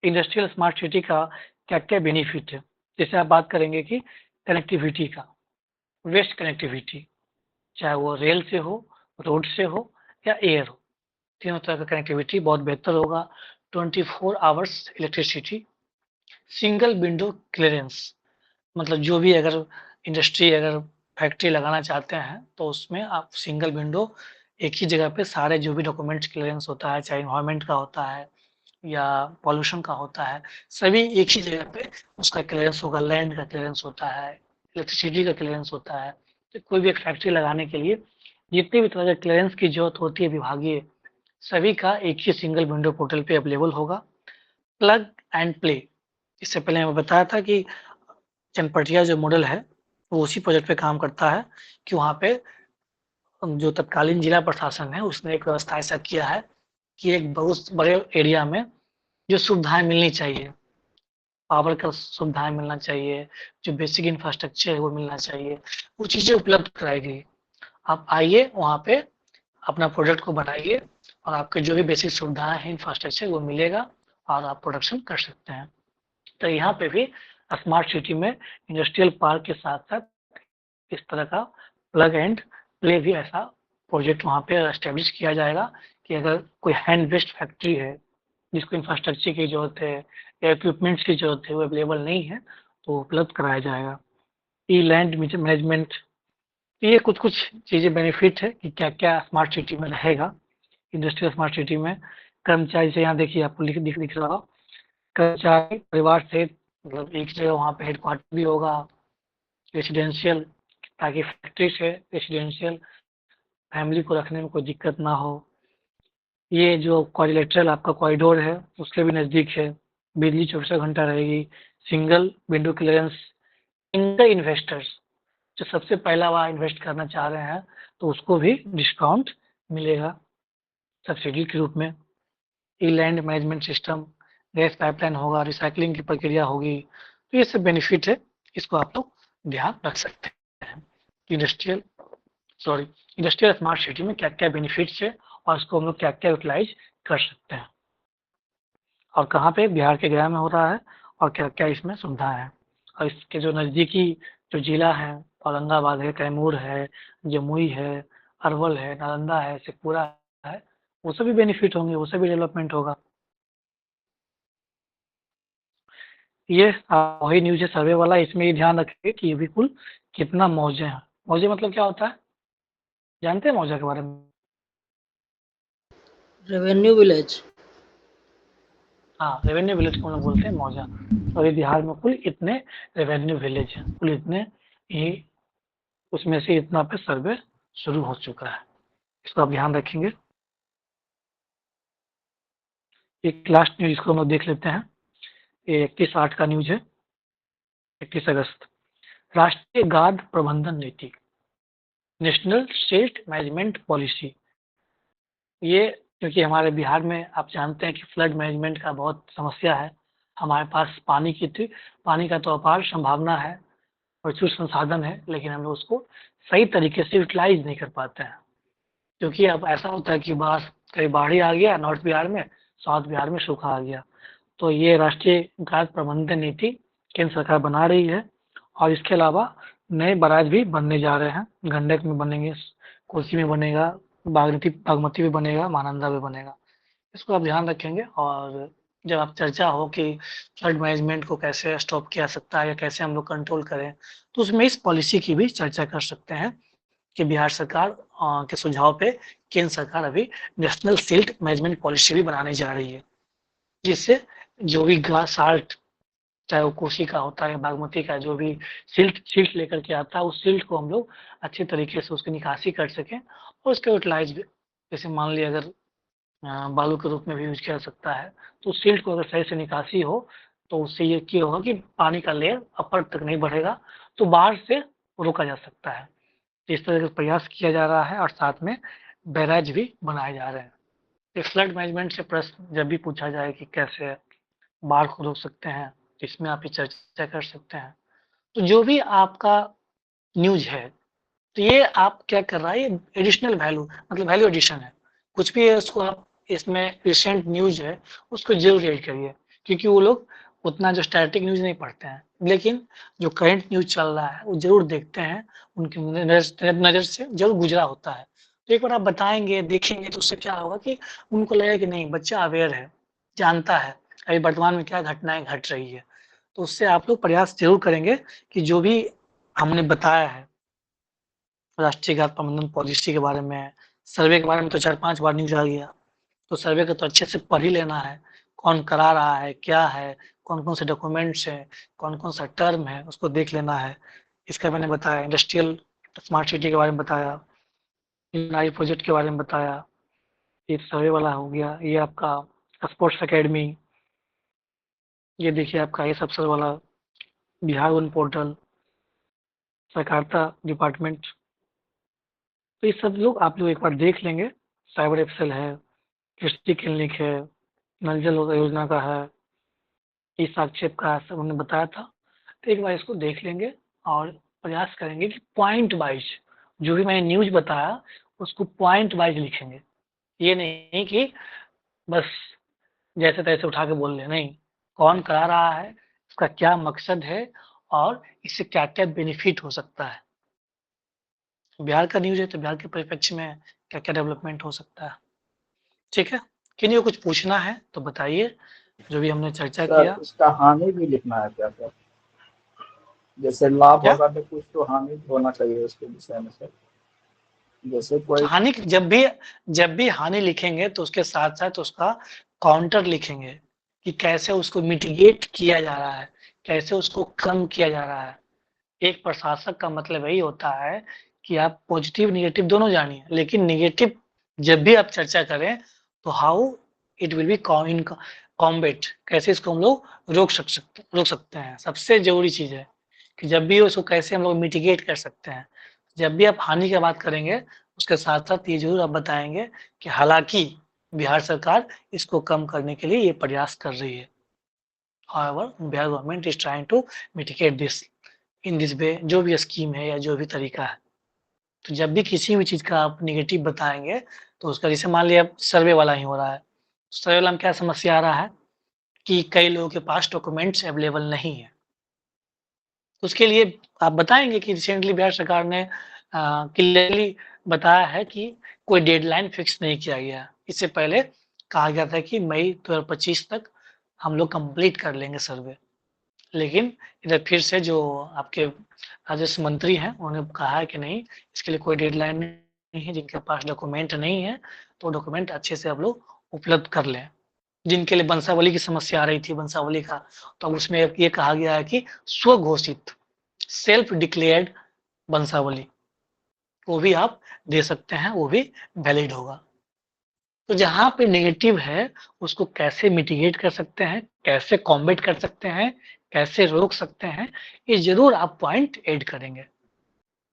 इंडस्ट्रियल स्मार्ट सिटी का क्या क्या बेनिफिट है। जैसे आप बात करेंगे कि कनेक्टिविटी का, वेस्ट कनेक्टिविटी, चाहे वो रेल से हो, रोड से हो या एयर हो, तीनों तरह का कनेक्टिविटी बहुत बेहतर होगा। 24 hours electricity, single window clearance, मतलब जो भी अगर इंडस्ट्री, अगर फैक्ट्री लगाना चाहते हैं तो उसमें आप सिंगल विंडो, एक ही जगह पे सारे जो भी डॉक्यूमेंट्स क्लियरेंस होता है, चाहे इन्वायरमेंट का होता है या पॉल्यूशन का होता है, सभी एक ही जगह पे उसका क्लियरेंस होगा। लैंड का क्लियरेंस होता है, इलेक्ट्रिसिटी का क्लियरेंस होता है। तो कोई भी एक फैक्ट्री लगाने के लिए जितनी भी तरह के क्लियरेंस की जरूरत होती है विभागीय, सभी का एक ही सिंगल विंडो पोर्टल पे अवेलेबल होगा। प्लग एंड प्ले, इससे पहले मैं बताया था कि चनपटिया जो मॉडल है वो उसी प्रोजेक्ट पे काम करता है कि वहाँ पे जो तत्कालीन जिला प्रशासन है उसने एक व्यवस्था ऐसा किया है कि एक बहुत बड़े एरिया में जो सुविधाएं मिलनी चाहिए, पावर का सुविधाएं मिलना चाहिए, जो बेसिक इंफ्रास्ट्रक्चर है वो मिलना चाहिए, वो चीज़ें उपलब्ध कराई गई। आप आइए वहाँ पे अपना प्रोजेक्ट को बनाइए और आपके जो भी बेसिक सुविधाएं हैं इंफ्रास्ट्रक्चर वो मिलेगा और आप प्रोडक्शन कर सकते हैं। तो यहाँ पे भी स्मार्ट सिटी में इंडस्ट्रियल पार्क के साथ साथ इस तरह का प्लग एंड प्ले भी ऐसा प्रोजेक्ट वहाँ पे एस्टेब्लिश किया जाएगा कि अगर कोई हैंड बेस्ड फैक्ट्री है जिसको इंफ्रास्ट्रक्चर की जरूरत है या इक्विपमेंट्स की जरूरत है वो अवेलेबल नहीं है तो उपलब्ध कराया जाएगा। ई लैंड मैनेजमेंट, ये कुछ कुछ चीज़ें बेनिफिट है कि क्या क्या स्मार्ट सिटी में रहेगा। इंडस्ट्रियल स्मार्ट सिटी में कर्मचारी से यहाँ देखिए आपको दिख रहा हो, कर्मचारी परिवार से मतलब एक जगह वहाँ पे हेडक्वार्टर भी होगा, रेसिडेंशियल, ताकि फैक्ट्री से रेसिडेंशियल फैमिली को रखने में कोई दिक्कत ना हो। ये जो क्वाड्रिलेटरल आपका कॉरिडोर है उसके भी नज़दीक है, बिजली 24 घंटा रहेगी, single window clearance, single investors जो सबसे पहला वहाँ इन्वेस्ट करना चाह रहे हैं तो उसको भी डिस्काउंट मिलेगा सब्सिडी के रूप में। E land management system, gas pipeline होगा, रिसाइकलिंग की प्रक्रिया होगी, तो ये सब बेनिफिट है, इसको आप लोग ध्यान रख सकते हैं। इंडस्ट्रियल स्मार्ट सिटी में क्या क्या बेनिफिट्स है और इसको हम लोग क्या क्या यूटिलाइज कर सकते हैं और कहाँ पे बिहार के गया में हो रहा है और क्या क्या इसमें सुविधा है। और इसके जो नज़दीकी जो जिला है, औरंगाबाद है, कैमूर है, जमुई है, अरवल है, नालंदा है, शेखपुरा है, वो सभी बेनिफिट होंगे, वो सभी डेवलपमेंट होगा। ये वही न्यूज है सर्वे वाला, इसमें ये ध्यान रखिए कि ये भी कुल कितना मौजे हैं। मौजे मतलब क्या होता है, जानते हैं मौजा के बारे में? Revenue village. हाँ, रेवेन्यू विलेज को हम लोग बोलते हैं मौजा। और ये बिहार में कुल इतने रेवेन्यू विलेज हैं, कुल इतने ही, उसमें से इतना पे सर्वे शुरू हो चुका है, इसको आप ध्यान रखेंगे। एक लास्ट न्यूज इसको हम लोग देख लेते हैं, ये 31/8 का न्यूज है, 31 अगस्त। राष्ट्रीय गाद प्रबंधन नीति, नेशनल सिल्ट मैनेजमेंट पॉलिसी। ये क्योंकि हमारे बिहार में आप जानते हैं कि फ्लड मैनेजमेंट का बहुत समस्या है, हमारे पास पानी का तो अपार संभावना है, प्रचुर संसाधन है, लेकिन हम लोग उसको सही तरीके से यूटिलाइज नहीं कर पाते हैं। क्योंकि अब ऐसा होता है कि कहीं बाढ़ ही आ गया नॉर्थ बिहार में, साउथ बिहार में सूखा आ गया। तो ये राष्ट्रीय गाद प्रबंधन नीति केंद्र सरकार बना रही है और इसके अलावा नए बराज भी बनने जा रहे हैं, गंडक में बनेंगे, कोसी में बनेगा, बागमती भी बनेगा, महानंदा भी बनेगा। इसको आप ध्यान रखेंगे और जब आप चर्चा हो कि फ्लड मैनेजमेंट को कैसे स्टॉप किया सकता है या कैसे हम लोग कंट्रोल करें, तो उसमें इस पॉलिसी की भी चर्चा कर सकते हैं कि बिहार सरकार के सुझाव पे केंद्र सरकार अभी नेशनल सिल्ट मैनेजमेंट पॉलिसी भी बनाने जा रही है, जिससे जो भी साल्ट, चाहे वो कोसी का होता है, बागमती का, जो भी सिल्ट लेकर के आता है, उस सिल्ट को हम लोग अच्छे तरीके से उसकी निकासी कर सकें और उसका यूटिलाइज भी, जैसे मान लिया अगर बालू के रूप में भी यूज किया जा सकता है, तो सिल्ट को अगर सही से निकासी हो तो उससे ये क्या होगा कि पानी का लेयर अपर तक नहीं बढ़ेगा, तो बाढ़ से रोका जा सकता है। तो इस तरह का प्रयास किया जा रहा है और साथ में बैराज भी बनाए जा रहे हैं। फ्लड मैनेजमेंट से प्रश्न जब भी पूछा जाए कि कैसे बाढ़ को रोक सकते हैं, तो इसमें आप ये चर्चा कर सकते हैं। तो जो भी आपका न्यूज है, तो ये आप क्या कर रहा है, ये एडिशनल वैल्यू, मतलब वैल्यू एडिशन है। कुछ भी है उसको आप इसमें रिसेंट न्यूज है उसको जरूर ऐड करिए, क्योंकि वो लोग उतना जो स्टैटिक न्यूज नहीं पढ़ते हैं, लेकिन जो करंट न्यूज चल रहा है वो जरूर देखते हैं, उनकी नज़र से जरूर गुजरा होता है। तो एक बार आप बताएंगे, देखेंगे, तो उससे क्या होगा कि उनको लगेगा कि नहीं, बच्चा अवेयर है, जानता है अभी वर्तमान में क्या घटनाएं घट रही है। तो उससे आप लोग प्रयास जरूर करेंगे कि जो भी हमने बताया है राष्ट्रीय गाद प्रबंधन पॉलिसी के बारे में, सर्वे के बारे में तो 4-5 बार न्यूज आ गया, तो सर्वे को तो अच्छे से पढ़ ही लेना है, कौन करा रहा है, क्या है, कौन कौन से डॉक्यूमेंट्स हैं, कौन कौन सा टर्म है, उसको देख लेना है। इसका मैंने बताया, इंडस्ट्रियल स्मार्ट सिटी के बारे में बताया, नई प्रोजेक्ट के बारे में बताया, ये सर्वे वाला हो गया, ये आपका स्पोर्ट्स एकेडमी, ये देखिए आपका ये सबसे वाला बिहार वन पोर्टल, सहकारिता डिपार्टमेंट, तो ये सब लोग आप लोग एक बार देख लेंगे। साइबर एक्सेल है, कृषि क्लिनिक है, नल जल योजना का है, इस आक्षेप का सब हमने बताया था। तो एक बार इसको देख लेंगे और प्रयास करेंगे कि पॉइंट वाइज जो भी मैंने न्यूज बताया उसको पॉइंट वाइज लिखेंगे, ये नहीं कि बस जैसे तैसे उठा के बोल ले, नहीं, कौन करा रहा है, इसका क्या मकसद है और इससे क्या-क्या बेनिफिट हो सकता है। बिहार का न्यूज़ है तो बिहार के परिप्रेक्ष्य में क्या-क्या डेवलपमेंट हो सकता है। ठीक है? किन्हीं को कुछ पूछना है तो बताइए, जो भी हमने चर्चा सर किया। इसका हानि भी लिखना है क्या सर? जैसे लाभ क्या? होगा तो कुछ तो हानि होना चाहिए उसके विषय में सर। जैसे कोई हानि जब भी हानि लिखेंगे तो उसके साथ-साथ उसका काउंटर लिखेंगे कि कैसे उसको मिटिगेट किया जा रहा है, कैसे उसको कम किया जा रहा है। एक प्रशासक का मतलब यही होता है कि आप पॉजिटिव नेगेटिव दोनों जानिए, लेकिन नेगेटिव जब भी आप चर्चा करें तो how it will be combat, कैसे इसको हम लोग रोक सकते हैं। सबसे ज़रूरी चीज़ है कि जब भी उसको कैसे हम लोग मिटिगेट कर सकते हैं। जब भी आप हानि की बात करेंगे, उसके साथ-साथ ये ज़रूर आप बताएँगे कि हालाँकि बिहार सरकार इसको कम करने के लिए ये प्रयास कर रही है। However Bihar government is trying to mitigate this in this way, जो भी स्कीम है या जो भी तरीका है। तो जब भी किसी भी चीज़ का आप नेगेटिव बताएँगे, तो उसका जैसे मान लिया सर्वे वाला ही हो रहा है। सर्वे वाला में क्या समस्या आ रहा है कि कई लोगों के पास डॉक्यूमेंट्स अवेलेबल नहीं है। उसके लिए आप बताएँगे कि रिसेंटली बिहार सरकार ने क्लियरली बताया है कि कोई डेडलाइन फिक्स नहीं किया गया है। इससे पहले कहा गया था कि मई 2025 तक हम लोग कंप्लीट कर लेंगे सर्वे। लेकिन इधर फिर से जो आपके राजस्व मंत्री हैं, उन्होंने कहा है कि नहीं, इसके लिए कोई डेडलाइन नहीं है, जिनके पास डॉक्यूमेंट नहीं है, तो डॉक्यूमेंट अच्छे से आप लोग उपलब्ध कर लें। जिनके लिए वंशावली की समस्या आ रही थी, वंशावली का, तो अब उसमें ये कहा गया है कि स्वघोषित सेल्फ डिक्लेयर्ड वंशावली, वो भी आप दे सकते हैं, वो भी वैलिड होगा। तो जहाँ पे नेगेटिव है, उसको कैसे मिटिगेट कर सकते हैं, कैसे कॉम्बैट कर सकते हैं, कैसे रोक सकते हैं, ये ज़रूर आप पॉइंट ऐड करेंगे।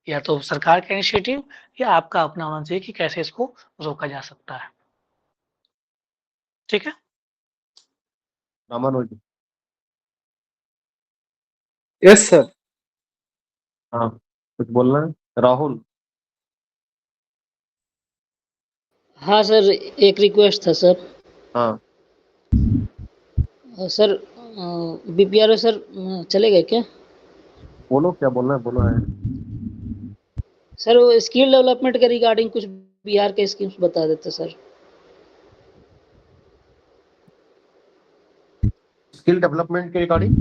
या तो सरकार का इनिशिएटिव या आपका अपना होना चाहिए कि कैसे इसको रोका जा सकता है। ठीक है? रामानुज। Yes sir. हाँ, कुछ बोलना है? राहुल। हाँ सर, एक रिक्वेस्ट था सर। हाँ। सर बीपीआरओ सर चले गए क्या? बोलो क्या बोलना है, बोलो है। सर वो स्किल डेवलपमेंट के रिगार्डिंग कुछ बिहार के स्कीम्स बता देते सर। स्किल डेवलपमेंट के रिगार्डिंग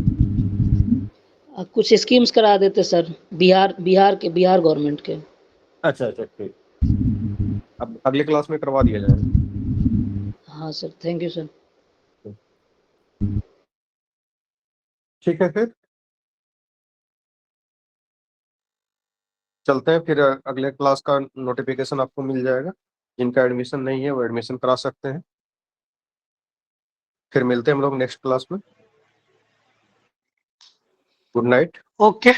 कुछ स्कीम्स करा देते सर, बिहार गवर्नमेंट के। अच्छा अच्छा, ठीक। अब अगले क्लास में करवा दिया जाएगा। हाँ सर, थैंक यू सर। ठीक है, फिर चलते हैं। फिर अगले क्लास का नोटिफिकेशन आपको मिल जाएगा। जिनका एडमिशन नहीं है वो एडमिशन करा सकते हैं। फिर मिलते हैं हम लोग नेक्स्ट क्लास में। Good night. Okay,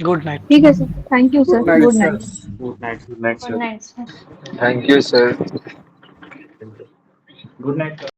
good night. ठीक है sir, thank you sir, good night. Good night. Good night good sir. Night sir. Thank you sir. Good night.